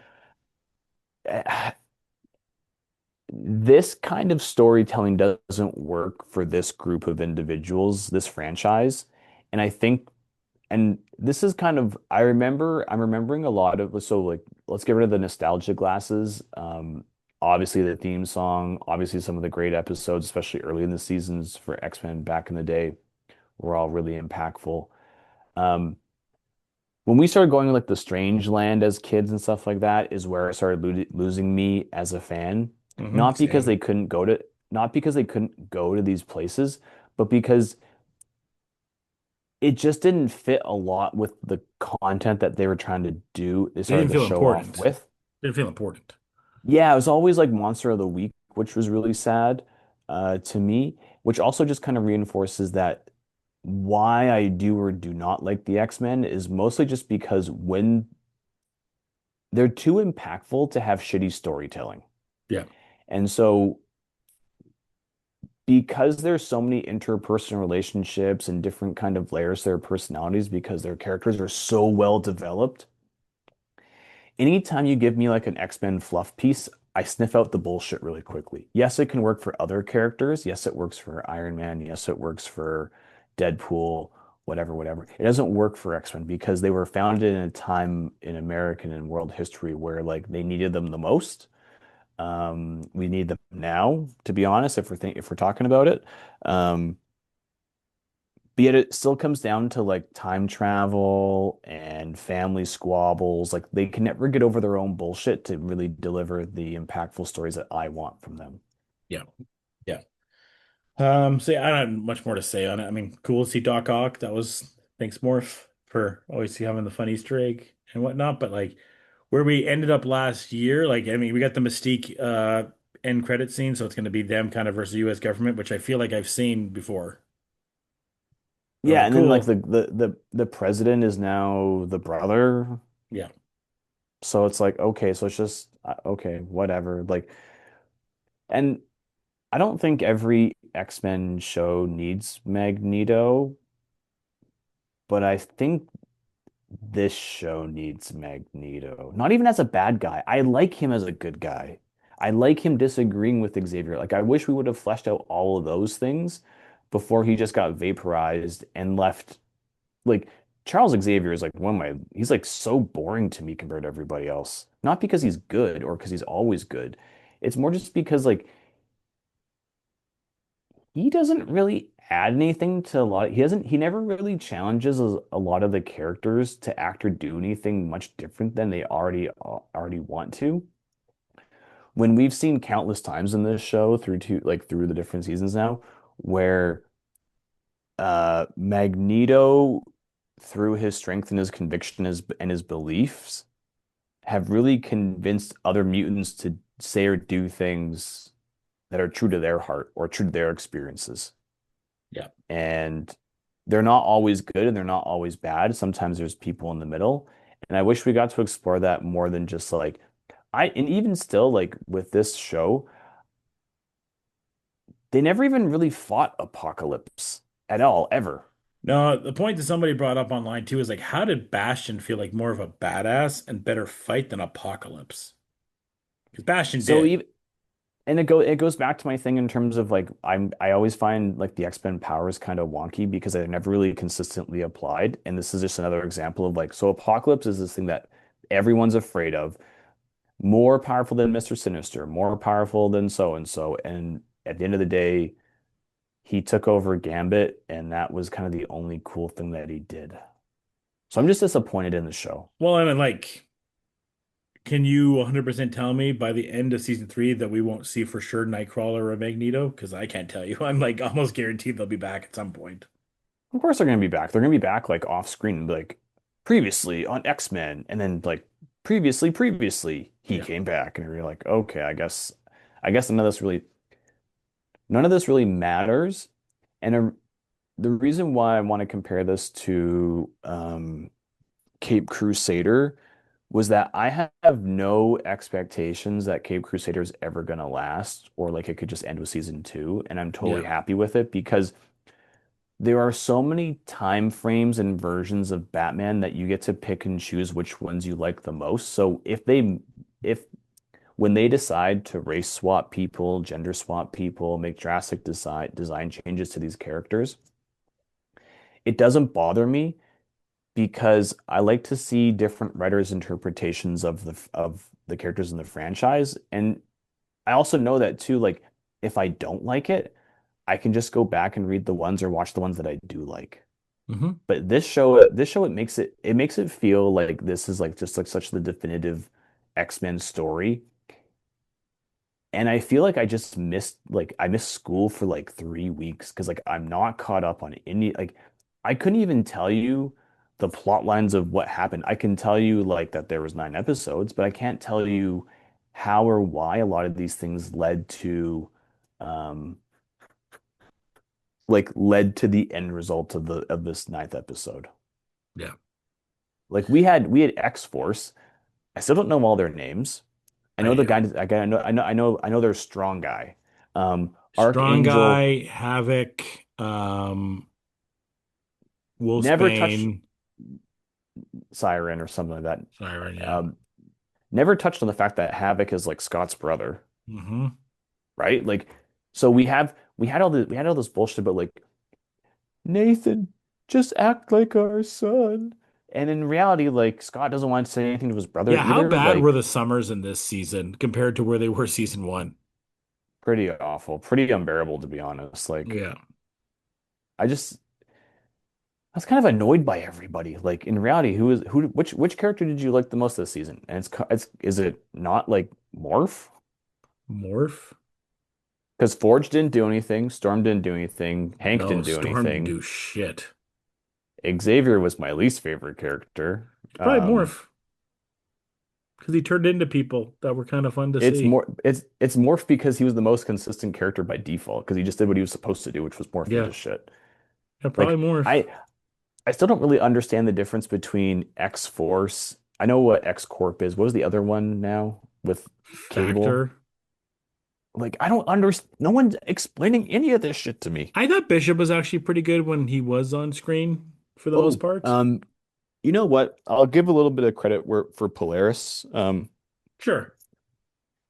uh, this kind of storytelling doesn't work for this group of individuals, this franchise. And I think, and this is kind of, I'm remembering a lot of, so like, let's get rid of the nostalgia glasses. Obviously the theme song, obviously some of the great episodes, especially early in the seasons for X-Men back in the day, were all really impactful. Um, when we started going like the Strange Land as kids and stuff like that is where it started losing me as a fan. Not because Same. they couldn't go to, not because they couldn't go to these places, but because it just didn't fit a lot with the content that they were trying to do. They They started didn't to feel show off important. with. Didn't feel important. Yeah, it was always like Monster of the Week, which was really sad to me, which also just kind of reinforces that why I do or do not like the X-Men is mostly just because when they're too impactful to have shitty storytelling. Yeah. And so because there's so many interpersonal relationships and different kind of layers to their personalities because their characters are so well developed, anytime you give me like an X-Men fluff piece, I sniff out the bullshit really quickly. Yes, it can work for other characters. Yes, it works for Iron Man. Yes, it works for Deadpool, whatever, whatever. It doesn't work for X-Men because they were founded in a time in American and world history where like they needed them the most. We need them now, to be honest, if we're talking about it. Um, but yet it still comes down to like time travel and family squabbles. Like they can never get over their own bullshit to really deliver the impactful stories that I want from them. Yeah. Yeah. So yeah, I don't have much more to say on it. I mean, cool to see Doc Ock. That was thanks Morph for always having the fun Easter egg and whatnot. But like where we ended up last year, like I mean, we got the Mystique end credit scene, so it's gonna be them kind of versus US government, which I feel like I've seen before. But Yeah, like and then like cool. the president is now the brother. Yeah. So it's like, okay, so it's just okay, whatever. Like, and I don't think every X-Men show needs Magneto, but I think this show needs Magneto. Not even as a bad guy. I like him as a good guy. I like him disagreeing with Xavier. Like, I wish we would have fleshed out all of those things before he just got vaporized and left. Like, Charles Xavier is like he's like so boring to me compared to everybody else. Not because he's good or because he's always good. It's more just because, like, he doesn't really add anything to a lot. He never really challenges a lot of the characters to act or do anything much different than they already want to. When we've seen countless times in this show through the different seasons now, where Magneto, through his strength and his conviction and his beliefs, have really convinced other mutants to say or do things that are true to their heart or true to their experiences. Yeah. And they're not always good and they're not always bad. Sometimes there's people in the middle. And I wish we got to explore that more than just like and even still like with this show, they never even really fought Apocalypse at all, ever. No, the point that somebody brought up online too is like, how did Bastion feel like more of a badass and better fight than Apocalypse? Because Bastion So did. even and it goes back to my thing in terms of like I always find like the X-Men powers kind of wonky because they're never really consistently applied. And this is just another example of like so Apocalypse is this thing that everyone's afraid of, more powerful than Mr. Sinister, more powerful than so and so. And at the end of the day, he took over Gambit, and that was kind of the only cool thing that he did. So I'm just disappointed in the show. Well, I mean, like, can you 100% tell me by the end of season three that we won't see for sure Nightcrawler or Magneto? Because I can't tell you. I'm like almost guaranteed they'll be back at some point. Of course they're gonna be back. They're gonna be back like off screen, like previously on X-Men, and then like previously he Yeah. came back, and you're like, okay, I guess none of this really matters. And the reason why I want to compare this to Cape Crusader was that I have no expectations that Cape Crusader is ever gonna last, or like it could just end with season two, and I'm totally Yeah. happy with it because there are so many time frames and versions of Batman that you get to pick and choose which ones you like the most. So if when they decide to race swap people, gender swap people, make drastic design changes to these characters, it doesn't bother me because I like to see different writers' interpretations of the characters in the franchise. And I also know that too, like if I don't like it, I can just go back and read the ones or watch the ones that I do like. Hmm. But this show, it makes it feel like this is like just like such the definitive X-Men story. And I feel like I missed school for like 3 weeks because like I'm not caught up on any like I couldn't even tell you the plot lines of what happened. I can tell you like that there was 9 episodes, but I can't tell you how or why a lot of these things um led to the end result of the of this ninth episode. Yeah. Like we had X-Force. I still don't know all their names. I know the I guy. I know there's strong guy. Strong Archangel Guy, Havoc, never touched Wolfsbane, Siren or something like that. Siren, yeah. Um, never touched on the fact that Havoc is like Scott's brother, Hmm. right? Like, so we had all this bullshit about like Nathan, just act like our son. And in reality, like Scott doesn't want to say anything to his brother Yeah, how either. bad were Like the summers in this season compared to where they were season one? pretty awful, pretty unbearable to be honest. Like Yeah. I just I was kind of annoyed by everybody. Like in reality, which character did you like the most this season? And it's is it not like Morph? Morph? Because Forge didn't do anything, Storm didn't do anything, Hank No, didn't do Storm didn't anything. do shit. Xavier was my least favorite character. It's probably Morph because he turned into people that were kind of fun to It's see. more it's Morph because he was the most consistent character by default because he just did what he was supposed to do, which was morph Yeah. into shit. Yeah, probably Like Morph. I still don't really understand the difference between X-Force. I know what X-Corp is. What is the other one now with Cable? Factor. Like I don't understand. No one's explaining any of this shit to me. I thought Bishop was actually pretty good when he was on screen for the most Oh, part. you know what? I'll give a little bit of credit where for Polaris. Sure.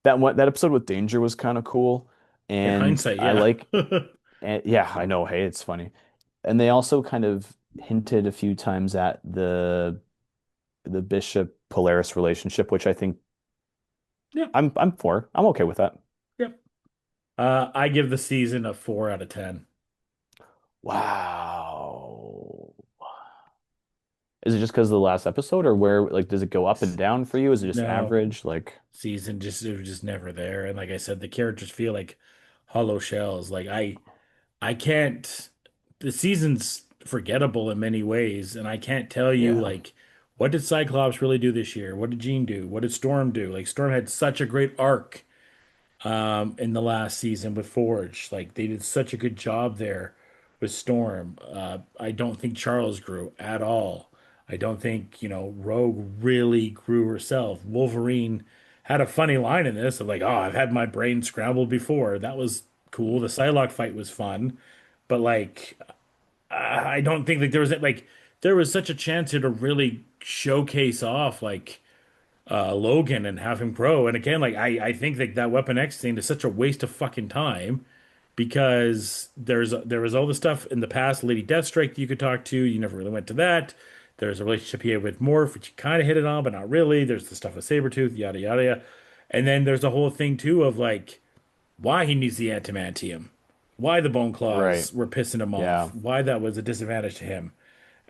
That episode with Danger was kind of cool, In and hindsight, I yeah. like. And yeah, I know. Hey, it's funny, and they also kind of hinted a few times at the Bishop Polaris relationship, which I think Yep. I'm for. I'm okay with that. Yep. I give the season a 4 out of 10. Wow. Is it just because of the last episode, or where like does it go up and down for you? Is it just No, average? Like, season just it was just never there. And like I said, the characters feel like hollow shells. Like I can't the season's forgettable in many ways, and I can't tell you yeah, like what did Cyclops really do this year? What did Jean do? What did Storm do? Like Storm had such a great arc in the last season with Forge. Like they did such a good job there with Storm. I don't think Charles grew at all. I don't think, Rogue really grew herself. Wolverine had a funny line in this of like, "Oh, I've had my brain scrambled before." That was cool. The Psylocke fight was fun, but like I don't think like there was such a chance here to really showcase off like Logan and have him grow. And again, like I think that that Weapon X thing is such a waste of fucking time because there was all the stuff in the past, Lady Deathstrike that you could talk to. You never really went to that. There's a relationship he had with Morph, which you kind of hit it on, but not really. There's the stuff with Sabretooth, yada yada yada. And then there's the whole thing too of like why he needs the adamantium, why the bone Right. claws were pissing him Yeah. off, why that was a disadvantage to him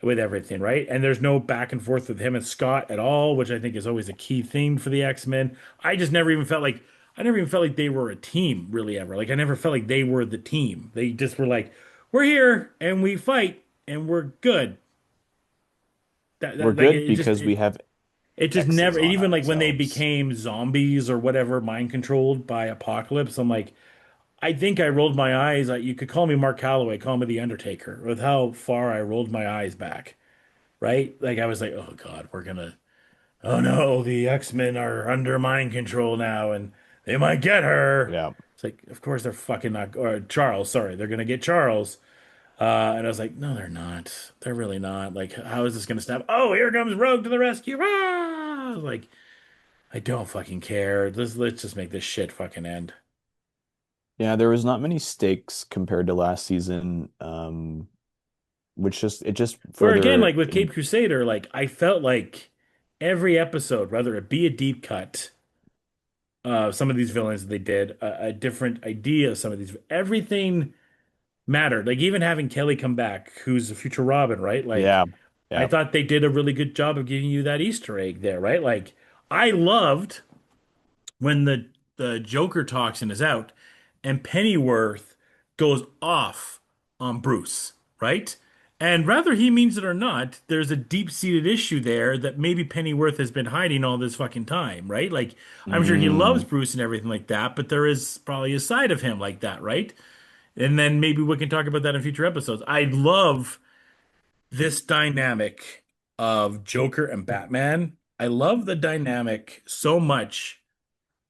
with everything, right? And there's no back and forth with him and Scott at all, which I think is always a key theme for the X-Men. I never even felt like they were a team really ever. Like I never felt like they were the team. They just were like, we're here and we fight and we're good. We're Like good because we have it just X's never on even like when they ourselves. became zombies or whatever, mind controlled by Apocalypse, I'm like, I think I rolled my eyes. Like you could call me Mark Calloway, call me the Undertaker, with how far I rolled my eyes back, right? Like I was like, oh God, oh no, the X-Men are under mind control now and they might get her. Yeah. It's like, of course they're fucking not, or Charles, sorry, they're gonna get Charles. And I was like, no, they're not. They're really not. Like, how is this gonna snap? Oh, here comes Rogue to the rescue. Ah! Like, I don't fucking care. Let's just make this shit fucking end. Yeah, there was not many stakes compared to last season, which just it just Where again, further like with in Cape Crusader, like I felt like every episode, whether it be a deep cut some of these villains that they did, a different idea of some of these. Everything mattered. Like even having Kelly come back, who's a future Robin, right? Like yeah. I Yeah. thought they did a really good job of giving you that Easter egg there, right? Like I loved when the Joker toxin is out and Pennyworth goes off on Bruce, right? And whether he means it or not, there's a deep-seated issue there that maybe Pennyworth has been hiding all this fucking time, right? Like, I'm sure he loves Mm, Bruce and everything like that, but there is probably a side of him like that, right? And then maybe we can talk about that in future episodes. I love this dynamic of Joker and Batman. I love the dynamic so much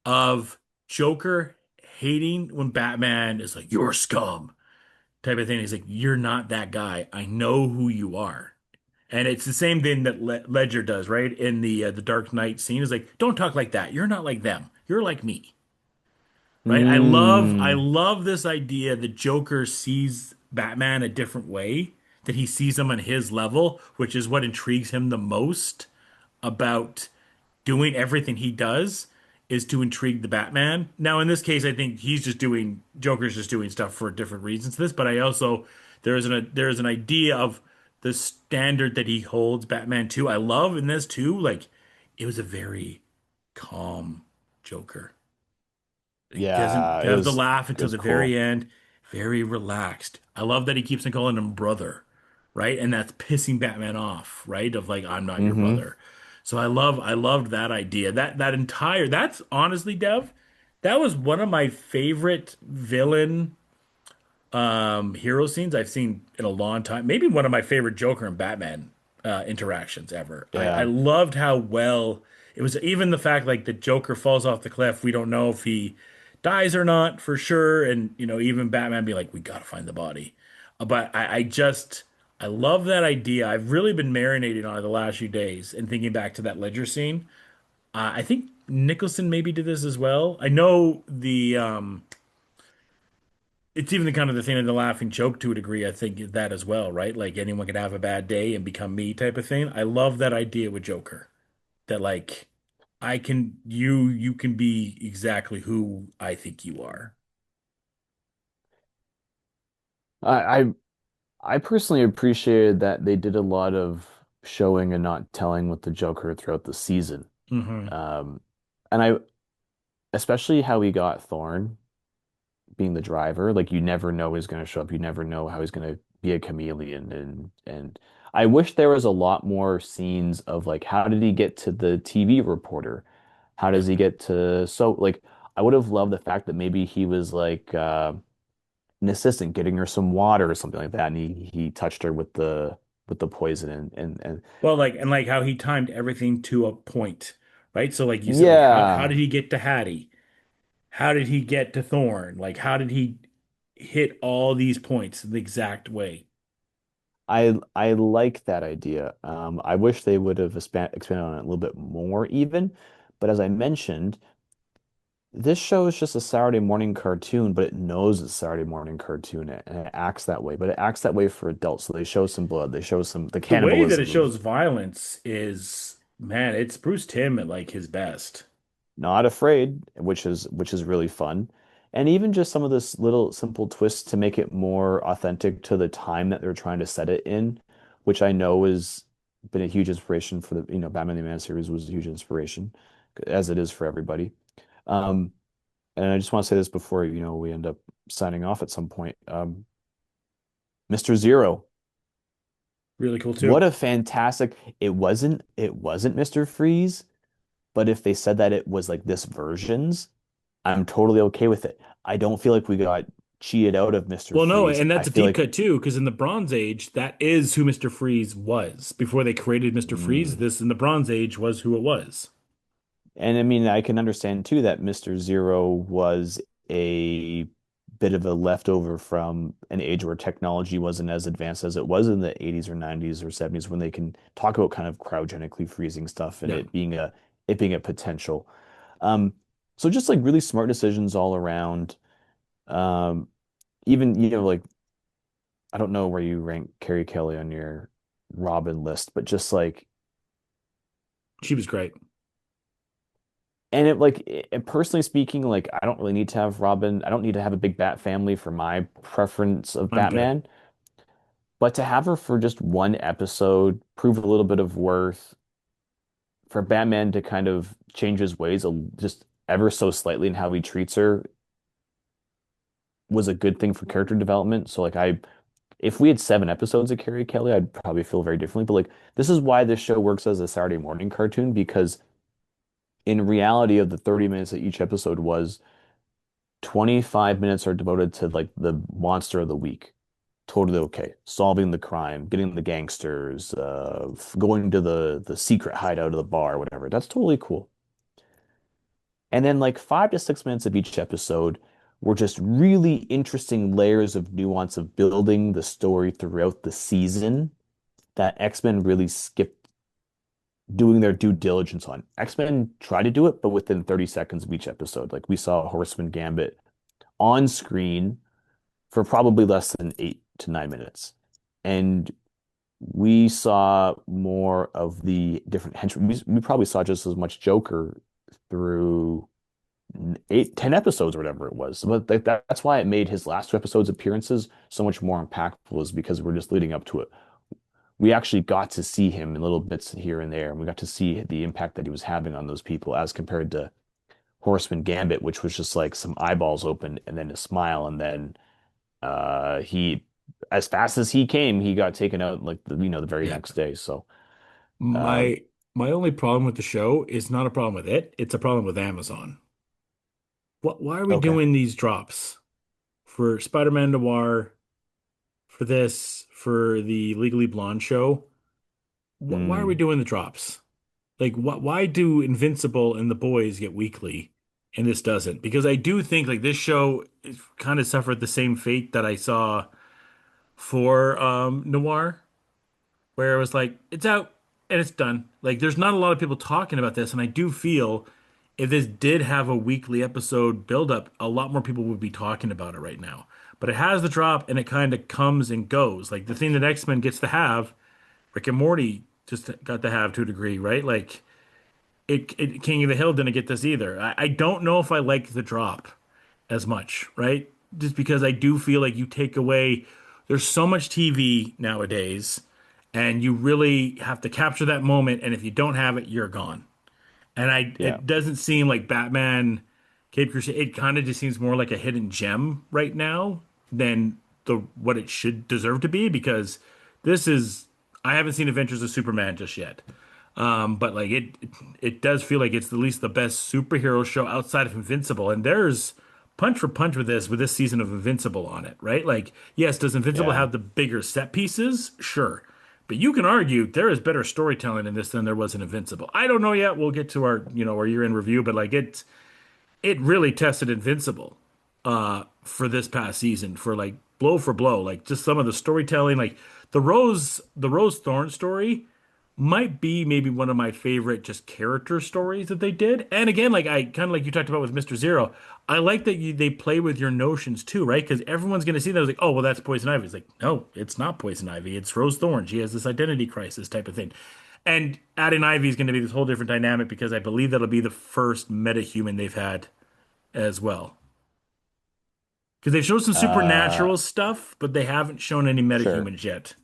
of Joker hating when Batman is like, "You're scum," type of thing. He's like, "You're not that guy. I know who you are." And it's the same thing that Ledger does, right? In the Dark Knight scene, is like, "Don't talk like that. You're not like them. You're like me." Right? I mm, love this idea that Joker sees Batman a different way, that he sees him on his level, which is what intrigues him the most about doing everything he does is to intrigue the Batman. Now, in this case, I think Joker's just doing stuff for different reasons to this, but I also there is an idea of the standard that he holds Batman to. I love in this too, like it was a very calm Joker. He doesn't yeah, have the laugh it until was the very cool. end. Very relaxed. I love that he keeps on calling him brother, right? And that's pissing Batman off, right? Of like, I'm not your Hmm. brother. So I loved that idea. That's honestly, Dev, that was one of my favorite villain hero scenes I've seen in a long time. Maybe one of my favorite Joker and Batman interactions ever. I Yeah. loved how well it was. Even the fact like the Joker falls off the cliff, we don't know if he dies or not for sure. And you know, even Batman be like, we gotta find the body. But I love that idea. I've really been marinating on it the last few days and thinking back to that Ledger scene. I think Nicholson maybe did this as well. I know it's even the kind of the thing in the laughing joke to a degree, I think that as well, right? Like anyone could have a bad day and become me type of thing. I love that idea with Joker. That like you can be exactly who I think you are. I, I I personally appreciated that they did a lot of showing and not telling with the Joker throughout the season. Hmm. Um, and I especially how he got Thorn being the driver. Like you never know he's going to show up. You never know how he's going to be a chameleon. And I wish there was a lot more scenes of like how did he get to the TV reporter? How does he get to so like I would have loved the fact that maybe he was like an assistant getting her some water or something like that, and he touched her with the poison and Well, like and like how he timed everything to a point, right? So like you said, like how yeah, did he get to Hattie? How did he get to Thorn? Like how did he? hit all these points the exact way. I like that idea. I wish they would have expanded on it a little bit more even. But as I mentioned, this show is just a Saturday morning cartoon, but it knows it's a Saturday morning cartoon and it acts that way. But it acts that way for adults. So they show some blood, they show some the The way that it cannibalism of shows violence is, man, it's Bruce Timm at like his best. Not Afraid, which is really fun. And even just some of this little simple twists to make it more authentic to the time that they're trying to set it in, which I know has been a huge inspiration for Batman the Animated Series was a huge inspiration, as it is for everybody. Um, and I just want to say this before, we end up signing off at some point. Mr. Zero, Really cool what too. a fantastic, it wasn't Mr. Freeze, but if they said that it was like this version's, I'm totally okay with it. I don't feel like we got cheated out of Mr. Well, no, Freeze. and I that's a feel deep like, cut too, because in the Bronze Age, that is who Mr. Freeze was. Before they created Mr. Freeze, mm. this in the Bronze Age was who it was. And I mean, I can understand too that Mr. Zero was a bit of a leftover from an age where technology wasn't as advanced as it was in the 80s or 90s or 70s when they can talk about kind of cryogenically freezing stuff and Yeah. it being a potential. Um, so just like really smart decisions all around. Um, even, like I don't know where you rank Carrie Kelly on your Robin list, but just like, She was great. and personally speaking, like I don't really need to have Robin. I don't need to have a big Bat family for my preference of I'm good. Batman, but to have her for just one episode, prove a little bit of worth, for Batman to kind of change his ways just ever so slightly in how he treats her was a good thing for character development. So like if we had 7 episodes of Carrie Kelly, I'd probably feel very differently. But like this is why this show works as a Saturday morning cartoon because in reality of the 30 minutes that each episode was, 25 minutes are devoted to like the monster of the week. Totally okay. Solving the crime, getting the gangsters, going to the secret hideout of the bar, whatever. That's totally cool. And then like 5 to 6 minutes of each episode were just really interesting layers of nuance of building the story throughout the season that X-Men really skipped doing their due diligence on. X-Men try to do it, but within 30 seconds of each episode. Like we saw Horseman Gambit on screen for probably less than 8 to 9 minutes. And we saw more of the different henchmen. We probably saw just as much Joker through 8, 10 episodes or whatever it was. But that's why it made his last 2 episodes appearances so much more impactful, is because we're just leading up to it. We actually got to see him in little bits here and there, and we got to see the impact that he was having on those people as compared to Horseman Gambit, which was just like some eyeballs open and then a smile, and then he, as fast as he came, he got taken out like the very Yeah. next day. So um, My only problem with the show is not a problem with it. It's a problem with Amazon. Why are we okay. doing these drops for Spider-Man Noir, for this, for the Legally Blonde show? Why are we Mm, doing the drops? Like, why do Invincible and The Boys get weekly and this doesn't? Because I do think like this show kind of suffered the same fate that I saw for Noir, where it was like it's out and it's done. Like, there's not a lot of people talking about this, and I do feel if this did have a weekly episode build up, a lot more people would be talking about it right now. But it has the drop and it kind of comes and goes. Like the thing that X-Men gets to have, Rick and Morty just got to have to a degree, right? Like King of the Hill didn't get this either. I don't know if I like the drop as much, right? Just because I do feel like you take away, there's so much TV nowadays, and you really have to capture that moment. And if you don't have it, you're gone. And yeah. it doesn't seem like Batman Cape Crusade. It kind of just seems more like a hidden gem right now than the what it should deserve to be because this is. I haven't seen Adventures of Superman just yet. But like it does feel like it's at least the best superhero show outside of Invincible. And there's punch for punch with this season of Invincible on it, right? Like, yes, does Invincible Yeah. have the bigger set pieces? Sure. But you can argue there is better storytelling in this than there was in Invincible. I don't know yet. We'll get to our year-end review, but like it really tested Invincible. for this past season for like blow for blow. Like just some of the storytelling, like the Rose Thorn story might be maybe one of my favorite just character stories that they did. And again, like I kind of like you talked about with Mr. Zero, I like that they play with your notions too, right? Because everyone's gonna see that as like, oh well, that's Poison Ivy. It's like, no, it's not Poison Ivy. It's Rose Thorn. She has this identity crisis type of thing. And adding Ivy is going to be this whole different dynamic because I believe that'll be the first metahuman they've had as well. Because they've shown some Uh, supernatural stuff, but they haven't shown any sure. metahumans yet.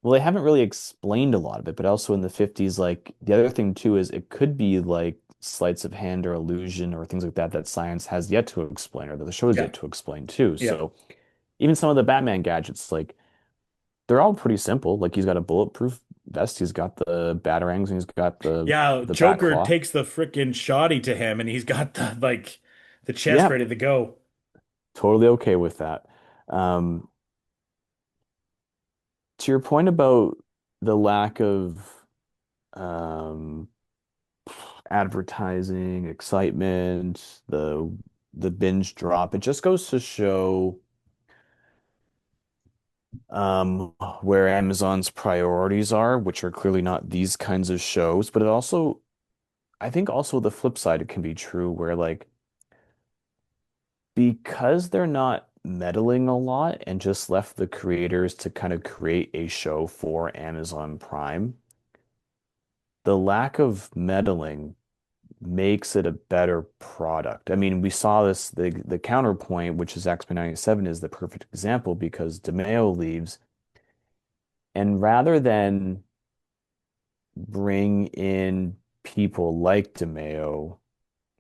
Well, they haven't really explained a lot of it, but also in the 50s, like the other thing too is it could be like sleights of hand or illusion or things like that that science has yet to explain or that the show has Yeah, yet to explain too. yeah, So even some of the Batman gadgets, like they're all pretty simple. Like he's got a bulletproof vest, he's got the batarangs, and he's got yeah. the bat Joker claw. takes the freaking shoddy to him, and he's got the chest Yeah, ready to go. totally okay with that. Um, to your point about the lack of um advertising, excitement, the binge drop. It just goes to show um where Amazon's priorities are, which are clearly not these kinds of shows, but it also I think also the flip side it can be true where like because they're not meddling a lot and just left the creators to kind of create a show for Amazon Prime, the lack of meddling makes it a better product. I mean, we saw this, the counterpoint, which is X-Men 97, is the perfect example because DeMeo leaves, and rather than bring in people like DeMeo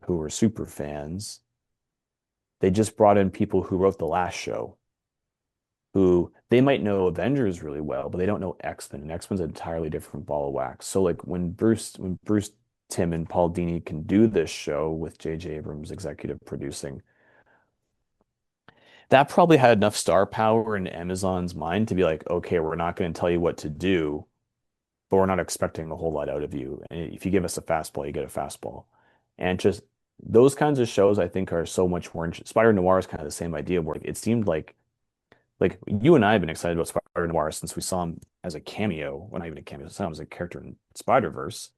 who were super fans, they just brought in people who wrote the last show, who they might know Avengers really well, but they don't know X-Men, and X-Men's an entirely different ball of wax. So like when Bruce Timm and Paul Dini can do this show with J.J. Abrams executive producing, that probably had enough star power in Amazon's mind to be like, okay, we're not going to tell you what to do, but we're not expecting a whole lot out of you. And if you give us a fastball, you get a fastball. And just those kinds of shows, I think, are so much more interesting. Spider Noir is kind of the same idea, where it seemed like you and I have been excited about Spider Noir since we saw him as a cameo, well, not even a cameo, we saw him as a character in Spider-Verse.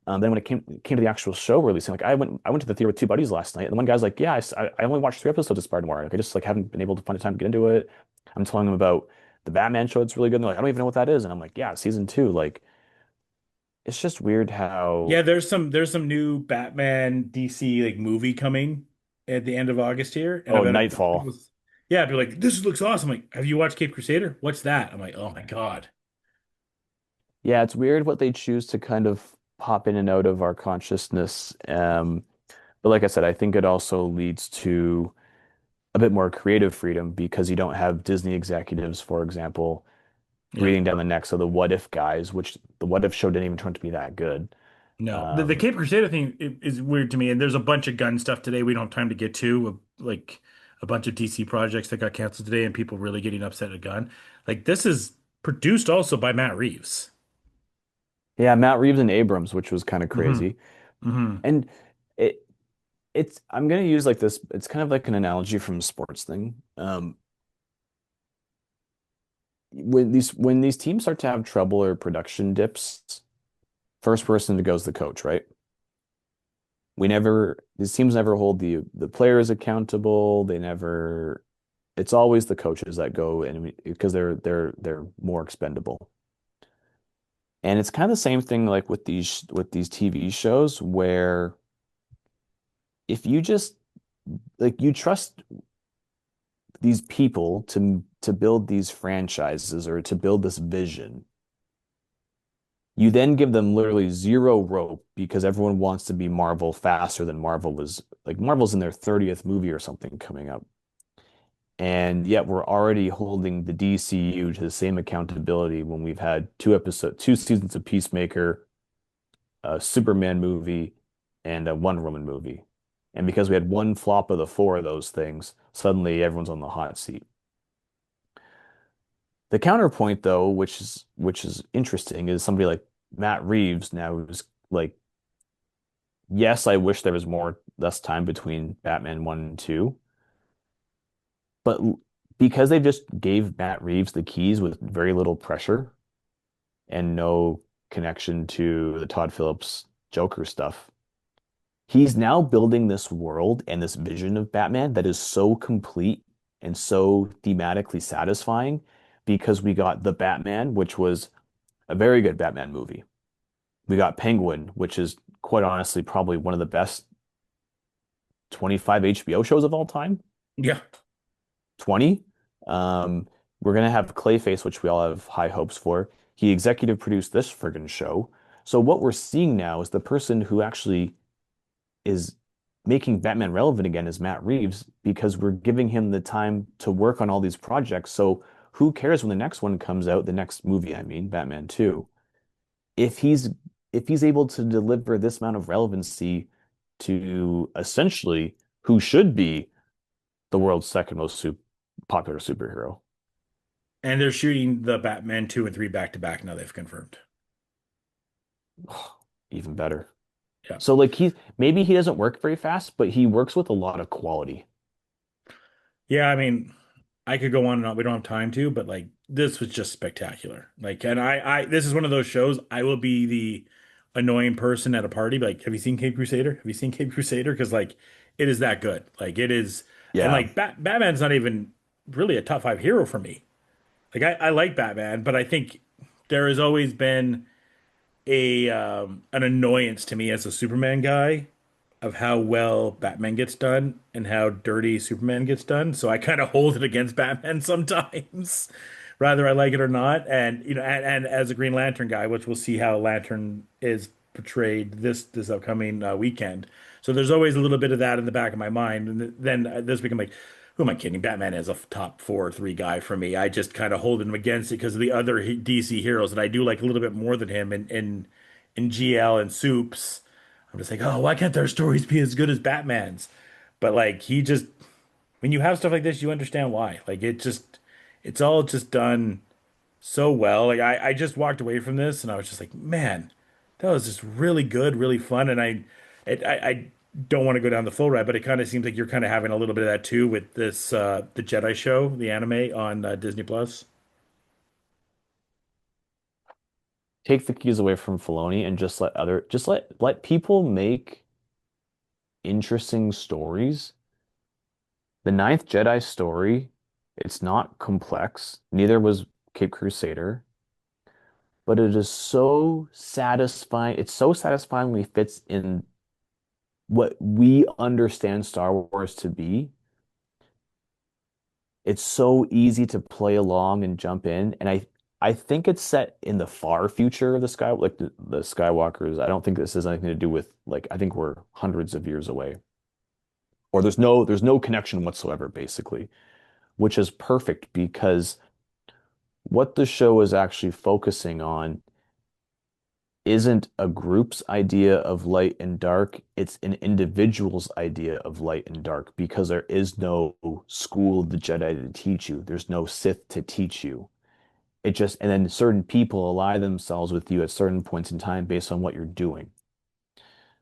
Then when it came to the actual show releasing, like I went to the theater with two buddies last night, and the one guy's like, "Yeah, I only watched 3 episodes of Spider Noir. Like, I just like haven't been able to find the time to get into it." I'm telling them about the Batman show; it's really good. And they're like, "I don't even know what that is," and I'm like, "Yeah, season two." Like, it's just weird Yeah, how. there's some new Batman DC like movie coming at the end of August here, and I've Oh, had Nightfall. people, yeah, be like, "This looks awesome." I'm like, have you watched Cape Crusader? What's that? I'm like, oh my God. Yeah, it's weird what they choose to kind of pop in and out of our consciousness. But like I said, I think it also leads to a bit more creative freedom because you don't have Disney executives, for example, Yeah. breathing down the necks of the What If guys, which the What If show didn't even turn to be that good. No, the Um, Cape Crusader thing is weird to me, and there's a bunch of gun stuff today we don't have time to get to, like a bunch of DC projects that got canceled today, and people really getting upset at gun. Like this is produced also by Matt Reeves. yeah, Matt Reeves and Abrams, which was kind of Hmm. crazy. Hmm. And it it's I'm gonna use like this, it's kind of like an analogy from a sports thing. When these teams start to have trouble or production dips, first person to go is the coach, right? These teams never hold the players accountable. They never, it's always the coaches that go and because they're more expendable. And it's kind of the same thing like with these TV shows where if you just like you trust these people to build these franchises or to build this vision, you then give them literally zero rope because everyone wants to be Marvel faster than Marvel is like Marvel's in their 30th movie or something coming up. And yet we're already holding the DCU to the same accountability when we've had 2 seasons of Peacemaker, a Superman movie, and a Wonder Woman movie. And because we had one flop of the four of those things, suddenly everyone's on the hot seat. The counterpoint, though, which is interesting, is somebody like Matt Reeves now who's like, yes, I wish there was less time between Batman 1 and 2, But because they just gave Matt Reeves the keys with very little pressure and no connection to the Todd Phillips Joker stuff, he's now building this world and this vision of Batman that is so complete and so thematically satisfying because we got The Batman, which was a very good Batman movie. We got Penguin, which is quite honestly probably one of the best 25 HBO shows of all time. Yeah. 20. We're gonna have Clayface, which we all have high hopes for. He executive produced this friggin' show. So what we're seeing now is the person who actually is making Batman relevant again is Matt Reeves because we're giving him the time to work on all these projects. So who cares when the next one comes out, the next movie, I mean, Batman 2, if he's able to deliver this amount of relevancy to essentially who should be the world's second most popular superhero. And they're shooting the Batman 2 and 3 back to back now, they've confirmed. Even better. Yeah. So like maybe he doesn't work very fast, but he works with a lot of quality. Yeah, I mean, I could go on and on. We don't have time to, but like this was just spectacular. Like, and this is one of those shows. I will be the annoying person at a party. Like, have you seen Cape Crusader? Have you seen Cape Crusader? Because like, it is that good. Like, it is, and Yeah. like Batman's not even really a top five hero for me. Like, I like Batman, but I think there has always been a an annoyance to me as a Superman guy of how well Batman gets done and how dirty Superman gets done. So I kind of hold it against Batman sometimes, whether I like it or not. And and as a Green Lantern guy, which we'll see how Lantern is portrayed this upcoming weekend. So there's always a little bit of that in the back of my mind. And then this week I'm like, who am I kidding? Batman is a top 4 or 3 guy for me. I just kind of hold him against it because of the other DC heroes that I do like a little bit more than him in GL and Soups. I'm just like, oh, why can't their stories be as good as Batman's? But like he just when you have stuff like this, you understand why. Like it's all just done so well. Like I just walked away from this and I was just like, man, that was just really good, really fun. And I don't want to go down the full ride, but it kind of seems like you're kind of having a little bit of that too with this the Jedi show, the anime on Disney Plus. Take the keys away from Filoni and just let people make interesting stories. The Ninth Jedi story, it's not complex. Neither was Cape Crusader, but it is so satisfying. It so satisfyingly fits in what we understand Star Wars to be. It's so easy to play along and jump in, and I think it's set in the far future of the Skywalkers. I don't think this has anything to do with like I think we're hundreds of years away, or there's no connection whatsoever, basically, which is perfect because what the show is actually focusing on isn't a group's idea of light and dark, it's an individual's idea of light and dark because there is no school of the Jedi to teach you. There's no Sith to teach you. And then certain people ally themselves with you at certain points in time based on what you're doing.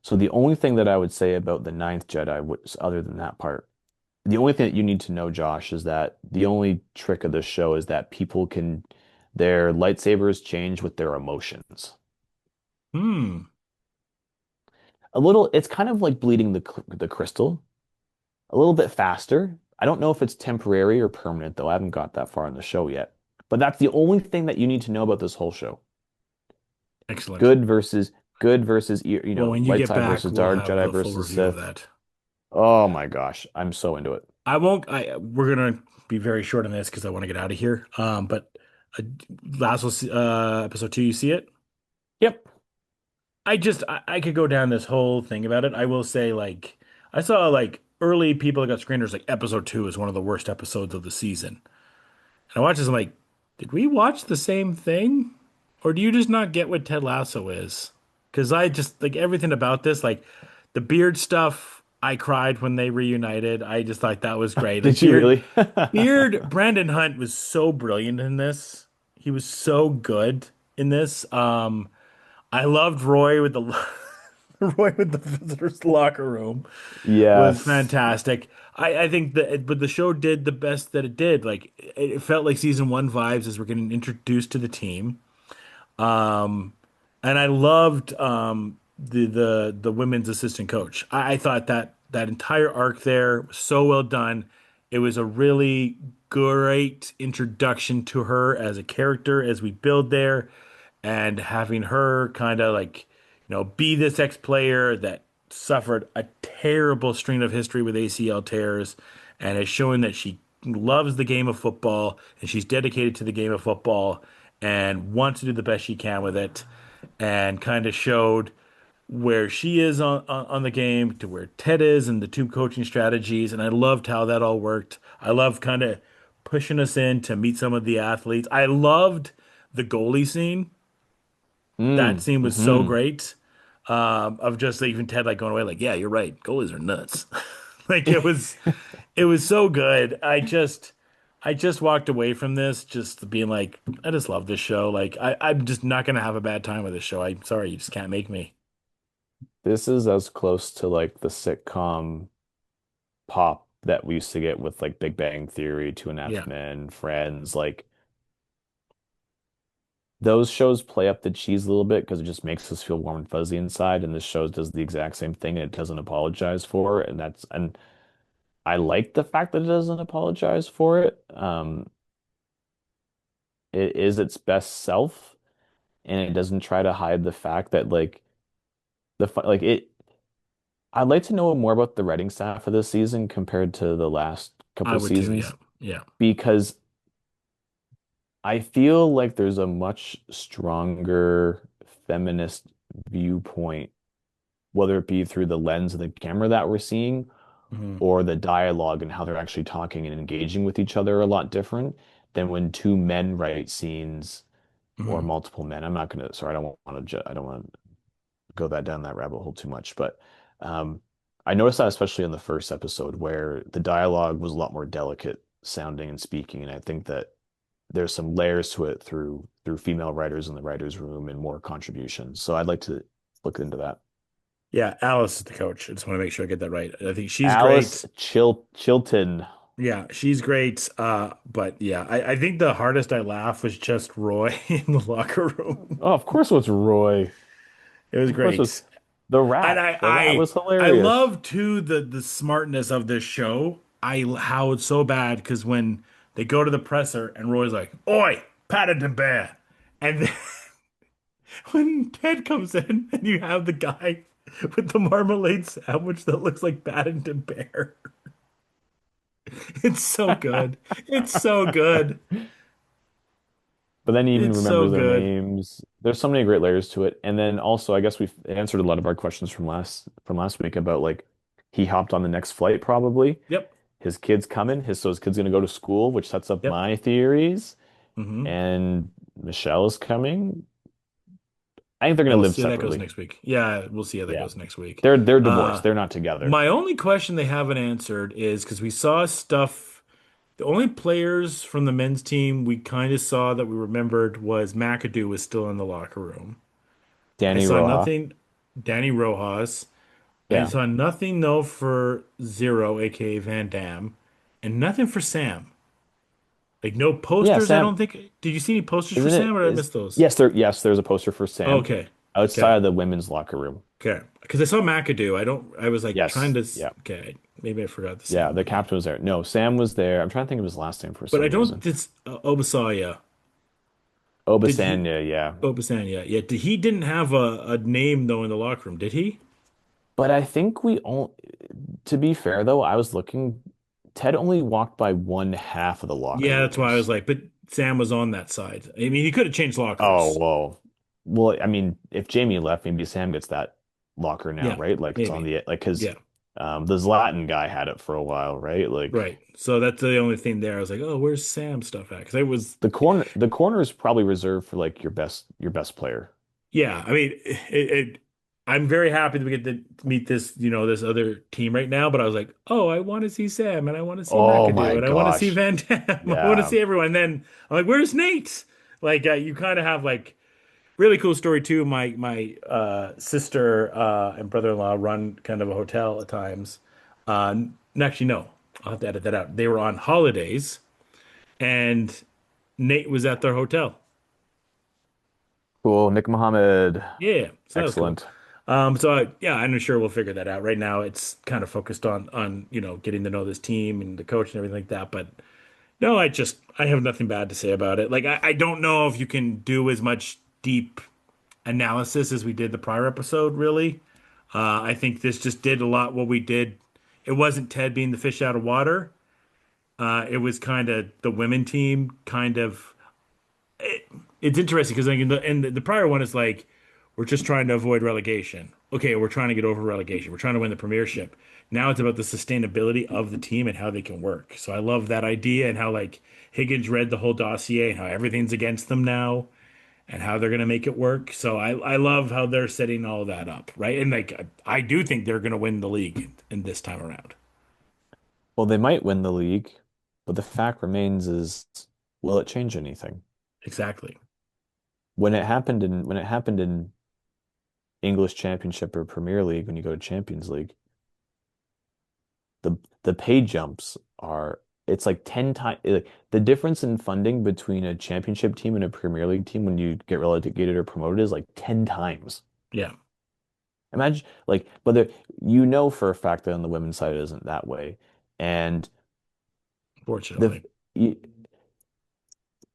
So the only thing that I would say about the Ninth Jedi, other than that part, the only thing that you need to know, Josh, is that the only trick of this show is that their lightsabers change with their emotions. Hmm. It's kind of like bleeding the crystal a little bit faster. I don't know if it's temporary or permanent, though. I haven't got that far in the show yet. But that's the only thing that you need to know about this whole show. Excellent. Good versus, Well, when you light get side back, versus we'll dark, have Jedi a full versus review of Sith. that. Oh my gosh, I'm so into it. I won't. We're gonna be very short on this because I want to get out of here. But uh, Lasso episode 2, you see it? Yep. I could go down this whole thing about it. I will say, like, I saw like early people that got screeners like episode 2 is one of the worst episodes of the season. And I watched this, I'm like, did we watch the same thing? Or do you just not get what Ted Lasso is? Because I just like everything about this, like the beard stuff, I cried when they reunited. I just thought that was great. Like Did you really? Brandon Hunt was so brilliant in this. He was so good in this. I loved Roy with the Roy with the visitors locker room was Yes. fantastic. I think that, but the show did the best that it did. Like it felt like season one vibes as we're getting introduced to the team. Um, and I loved the women's assistant coach. I thought that entire arc there was so well done. It was a really great introduction to her as a character as we build there, and having her kind of like, be this ex-player that suffered a terrible string of history with ACL tears, and is showing that she loves the game of football and she's dedicated to the game of football and wants to do the best she can with it, and kind of showed where she is on the game to where Ted is and the two coaching strategies. And I loved how that all worked. I loved kind of pushing us in to meet some of the athletes. I loved the goalie scene. That Mm, scene was so hmm. great. Of just even Ted like going away, like, yeah, you're right. Goalies are nuts. Like it was so good. I just walked away from this just being like, I just love this show. Like I'm just not gonna have a bad time with this show. I'm sorry, you just can't make me. This is as close to like the sitcom pop that we used to get with like Big Bang Theory, Two and a Half Yeah. Men, Friends. Like those shows play up the cheese a little bit because it just makes us feel warm and fuzzy inside. And this show does the exact same thing and it doesn't apologize for it. And I like the fact that it doesn't apologize for it. It is its best self and it doesn't try to hide the fact that like like it. I'd like to know more about the writing staff for this season compared to the last couple I of would too, yeah. seasons Yeah. because I feel like there's a much stronger feminist viewpoint, whether it be through the lens of the camera that we're seeing Hmm. or the dialogue and how they're actually talking and engaging with each other a lot different than when two men write scenes or Hmm. multiple men. I'm not gonna, sorry, I don't want to go that down that rabbit hole too much, but um, I noticed that especially in the first episode where the dialogue was a lot more delicate sounding and speaking, and I think that there's some layers to it through female writers in the writers' room and more contributions. So I'd like to look into that. Yeah, Alice is the coach. I just want to make sure I get that right. I think she's Alice great. Chilton. Yeah, she's great. But yeah, I think the hardest I laughed was just Roy in the locker room. Oh, of course, what's Roy? It was Of course, was great. the And rat. I The rat I was I hilarious. love too the smartness of this show. How it's so bad because when they go to the presser and Roy's like, "Oi, Paddington Bear," and then when Ted comes in and you have the guy with the marmalade sandwich that looks like Paddington Bear. It's so good. It's so good. But then he even It's so remembers their good. names. There's so many great layers to it. And then also, I guess we've answered a lot of our questions from last week about like he hopped on the next flight probably. Yep. His kid's coming. His kid's gonna go to school, which sets up Yep. my theories. Hmm. And Michelle is coming. I think they're Yeah, gonna we'll live see how that goes separately. next week. Yeah, we'll see how that Yeah. goes next week. They're divorced. Uh, They're not together. my only question they haven't answered is because we saw stuff. The only players from the men's team we kind of saw that we remembered was McAdoo was still in the locker room. I Danny saw Roja. nothing. Danny Rojas. I Yeah. saw nothing though for Zero, aka Van Dam, and nothing for Sam. Like no Yeah, posters. I Sam, don't think. Did you see any posters for isn't Sam, it or did I is miss those? yes, there's a poster for Sam Okay. outside Okay. of the women's locker room. Okay. Because I saw McAdoo. I don't. I was like trying Yes. to. Yeah. Okay. Maybe I forgot the Yeah, Sam the one. Yeah. captain was there. No, Sam was there. I'm trying to think of his last name for But I some don't. reason. This Obasaya. Did he? Obasanya, yeah. Obasanya. Yeah. He didn't have a name though in the locker room, did he? But I think we all, to be fair though, I was looking, Ted only walked by one half of the locker Yeah. That's why I was rooms. like. But Sam was on that side. I mean, he could have changed Oh, lockers. whoa. Well, I mean, if Jamie left, maybe Sam gets that locker now, Yeah. right? Like it's on Maybe. the like because Yeah. the Zlatan guy had it for a while, right? Like Right. So that's the only thing there. I was like, oh, where's Sam's stuff at? Because it was, the corner is probably reserved for like your best player. yeah. I mean, I'm very happy that we get to meet this other team right now. But I was like, oh, I want to see Sam, and I want to see Oh McAdoo, my and I want to see gosh. Van Dam. I want to Yeah. see everyone. And then I'm like, where's Nate? Like, you kind of have like Really cool story too. My sister and brother-in-law run kind of a hotel at times. Actually, no, I'll have to edit that out. They were on holidays, and Nate was at their hotel. Cool. Nick Mohammed. Yeah, so that was cool. Excellent. Yeah, I'm sure we'll figure that out. Right now, it's kind of focused on getting to know this team and the coach and everything like that. But no, I have nothing bad to say about it. Like I don't know if you can do as much deep analysis as we did the prior episode, really. I think this just did a lot what we did. It wasn't Ted being the fish out of water. It was kind of the women team kind of. It's interesting because like in the prior one is like we're just trying to avoid relegation. Okay, we're trying to get over relegation. We're trying to win the premiership. Now it's about the sustainability of the team and how they can work. So I love that idea and how like Higgins read the whole dossier and how everything's against them now and how they're going to make it work. So I love how they're setting all that up, right? And like I do think they're going to win the league in this time around. Well, they might win the league, but the fact remains is, will it change anything? Exactly. When it happened in English Championship or Premier League, when you go to Champions League, the pay jumps are it's like 10 times like, the difference in funding between a championship team and a Premier League team when you get relegated or promoted is like 10 times. Yeah, Imagine like, but you know for a fact that on the women's side it isn't that way. And the fortunately. you,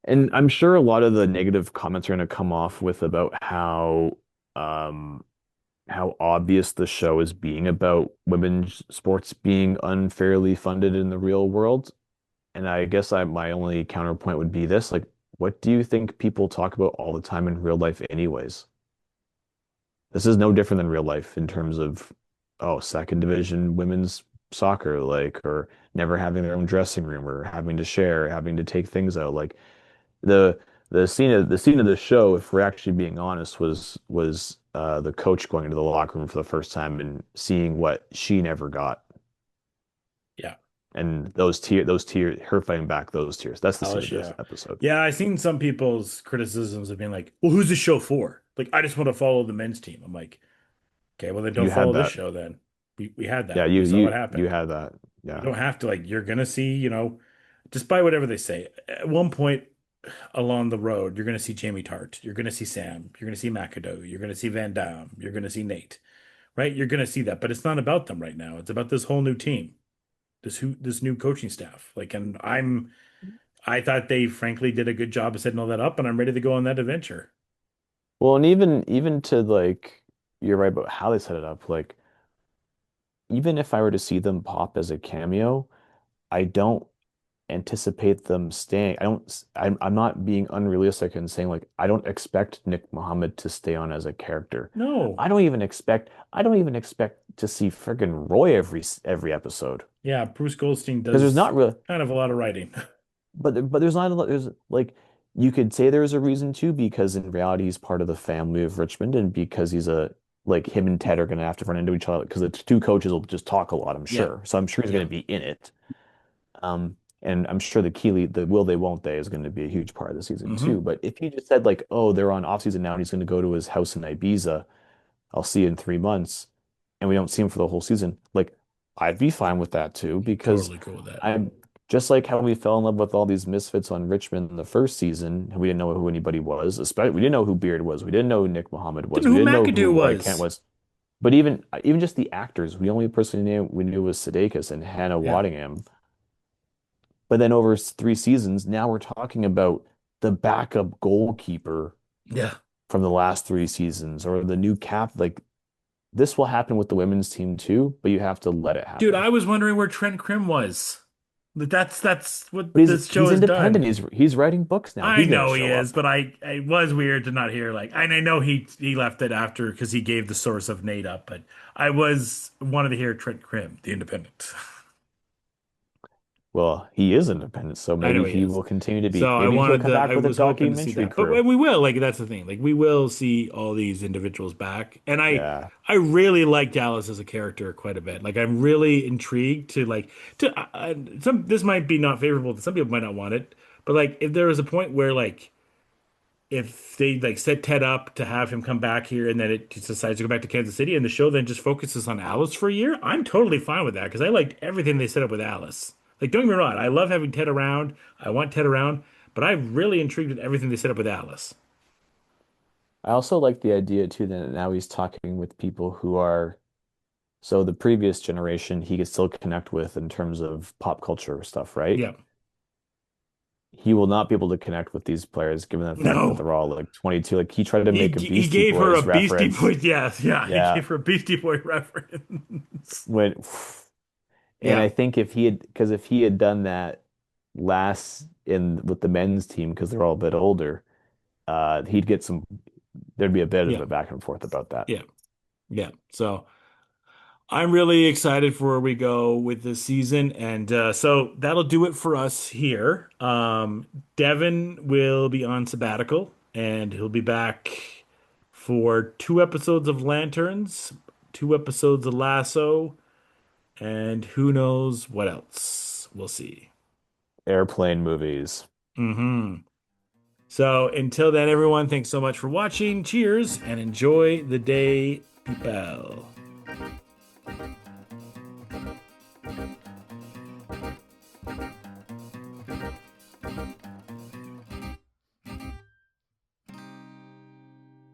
and I'm sure a lot of the negative comments are going to come off with about um how obvious the show is being about women's sports being unfairly funded in the real world. And I guess my only counterpoint would be this, like, what do you think people talk about all the time in real life anyways? This is no different than real life in terms of, oh, second division women's soccer, like, or never having their own dressing room or having to share, having to take things out. Like the the scene of the show, if we're actually being honest, was the coach going into the locker room for the first time and seeing what she never got. Yeah. And those tears, her fighting back those tears. That's the scene of Hellish, this yeah. episode. Yeah, I've seen some people's criticisms of being like, well, who's the show for? Like, I just want to follow the men's team. I'm like, okay, well then don't You had follow this that. show then. We had Yeah, that. you We saw what you you happened. had that. You Yeah. don't have to like you're gonna see, despite whatever they say, at one point along the road, you're gonna see Jamie Tart, you're gonna see Sam, you're gonna see McAdoo, you're gonna see Van Damme, you're gonna see Nate, right? You're gonna see that, but it's not about them right now. It's about this whole new team, this new coaching staff. Like, and I thought they frankly did a good job of setting all that up, and I'm ready to go on that adventure. Well, and even to like you're right about how they set it up. Like even if I were to see them pop as a cameo, I don't anticipate them staying. I don't. I'm not being unrealistic and saying like I don't expect Nick Mohammed to stay on as a character. No, I don't even expect to see friggin' Roy every episode yeah, Bruce Goldstein because there's does not really. kind of a lot of writing. But there's not a lot. There's like you could say there's a reason to because in reality he's part of the family of Richmond and because he's a like him and Ted are gonna have to run into each other because the two coaches will just talk a lot, I'm Yeah, sure. So I'm sure he's yeah. gonna be in it. And I'm sure the will they won't they is going to be a huge part of the season too. Hmm. But if you just said like, oh, they're on off season now and he's going to go to his house in Ibiza, I'll see you in 3 months, and we don't see him for the whole season, like I'd be fine with that too because Totally cool with that. I'm just like how we fell in love with all these misfits on Richmond in the first season. And we didn't know who anybody was. Especially we didn't know who Beard was. We didn't know who Nick Mohammed was. Didn't We know who didn't know McAdoo who Kent was. was. But even just the actors, the only person we knew was Sudeikis and Hannah Yeah, Waddingham. But then over 3 seasons, now we're talking about the backup goalkeeper yeah. from the last 3 seasons or the new cap. Like this will happen with the women's team too, but you have to let it Dude, happen. I was wondering where Trent Krim was. That's what But this show he's has done. independent. He's writing books now. I He's gonna know he show is, up. but I was weird to not hear like, and I know he left it after because he gave the source of Nate up, but I was wanted to hear Trent Krim, the Independent. Well, he is independent, so I know maybe he he is. will continue to be. So Maybe he'll come back I with a was hoping to see documentary that. But career. we will, like that's the thing. Like we will see all these individuals back. And Yeah. I really like Dallas as a character quite a bit. Like I'm really intrigued to like to some this might be not favorable to some people might not want it, but like if there was a point where like if they like set Ted up to have him come back here and then it decides to go back to Kansas City and the show then just focuses on Alice for a year, I'm totally fine with that because I liked everything they set up with Alice. Like, don't get me wrong, I love having Ted around. I want Ted around, but I'm really intrigued with everything they set up with Alice. I also like the idea too that now he's talking with people who are so the previous generation he could still connect with in terms of pop culture stuff, right? Yeah. He will not be able to connect with these players given the fact that No. they're all like 22. Like he tried to make a He Beastie gave her a Boys Beastie reference. Boy. Yes, yeah, he Yeah. gave her a Beastie Boy reference. When and Yeah. I think if he had done that last in with the men's team because they're all a bit older, he'd get some there'd be a bit of Yeah. a back and forth about that. Yeah. Yeah. So I'm really excited for where we go with this season. And so that'll do it for us here. Devin will be on sabbatical and he'll be back for 2 episodes of Lanterns, 2 episodes of Lasso, and who knows what else. We'll see. Airplane movies. Hmm. So until then, everyone, thanks so much for watching. Cheers and enjoy the day, people.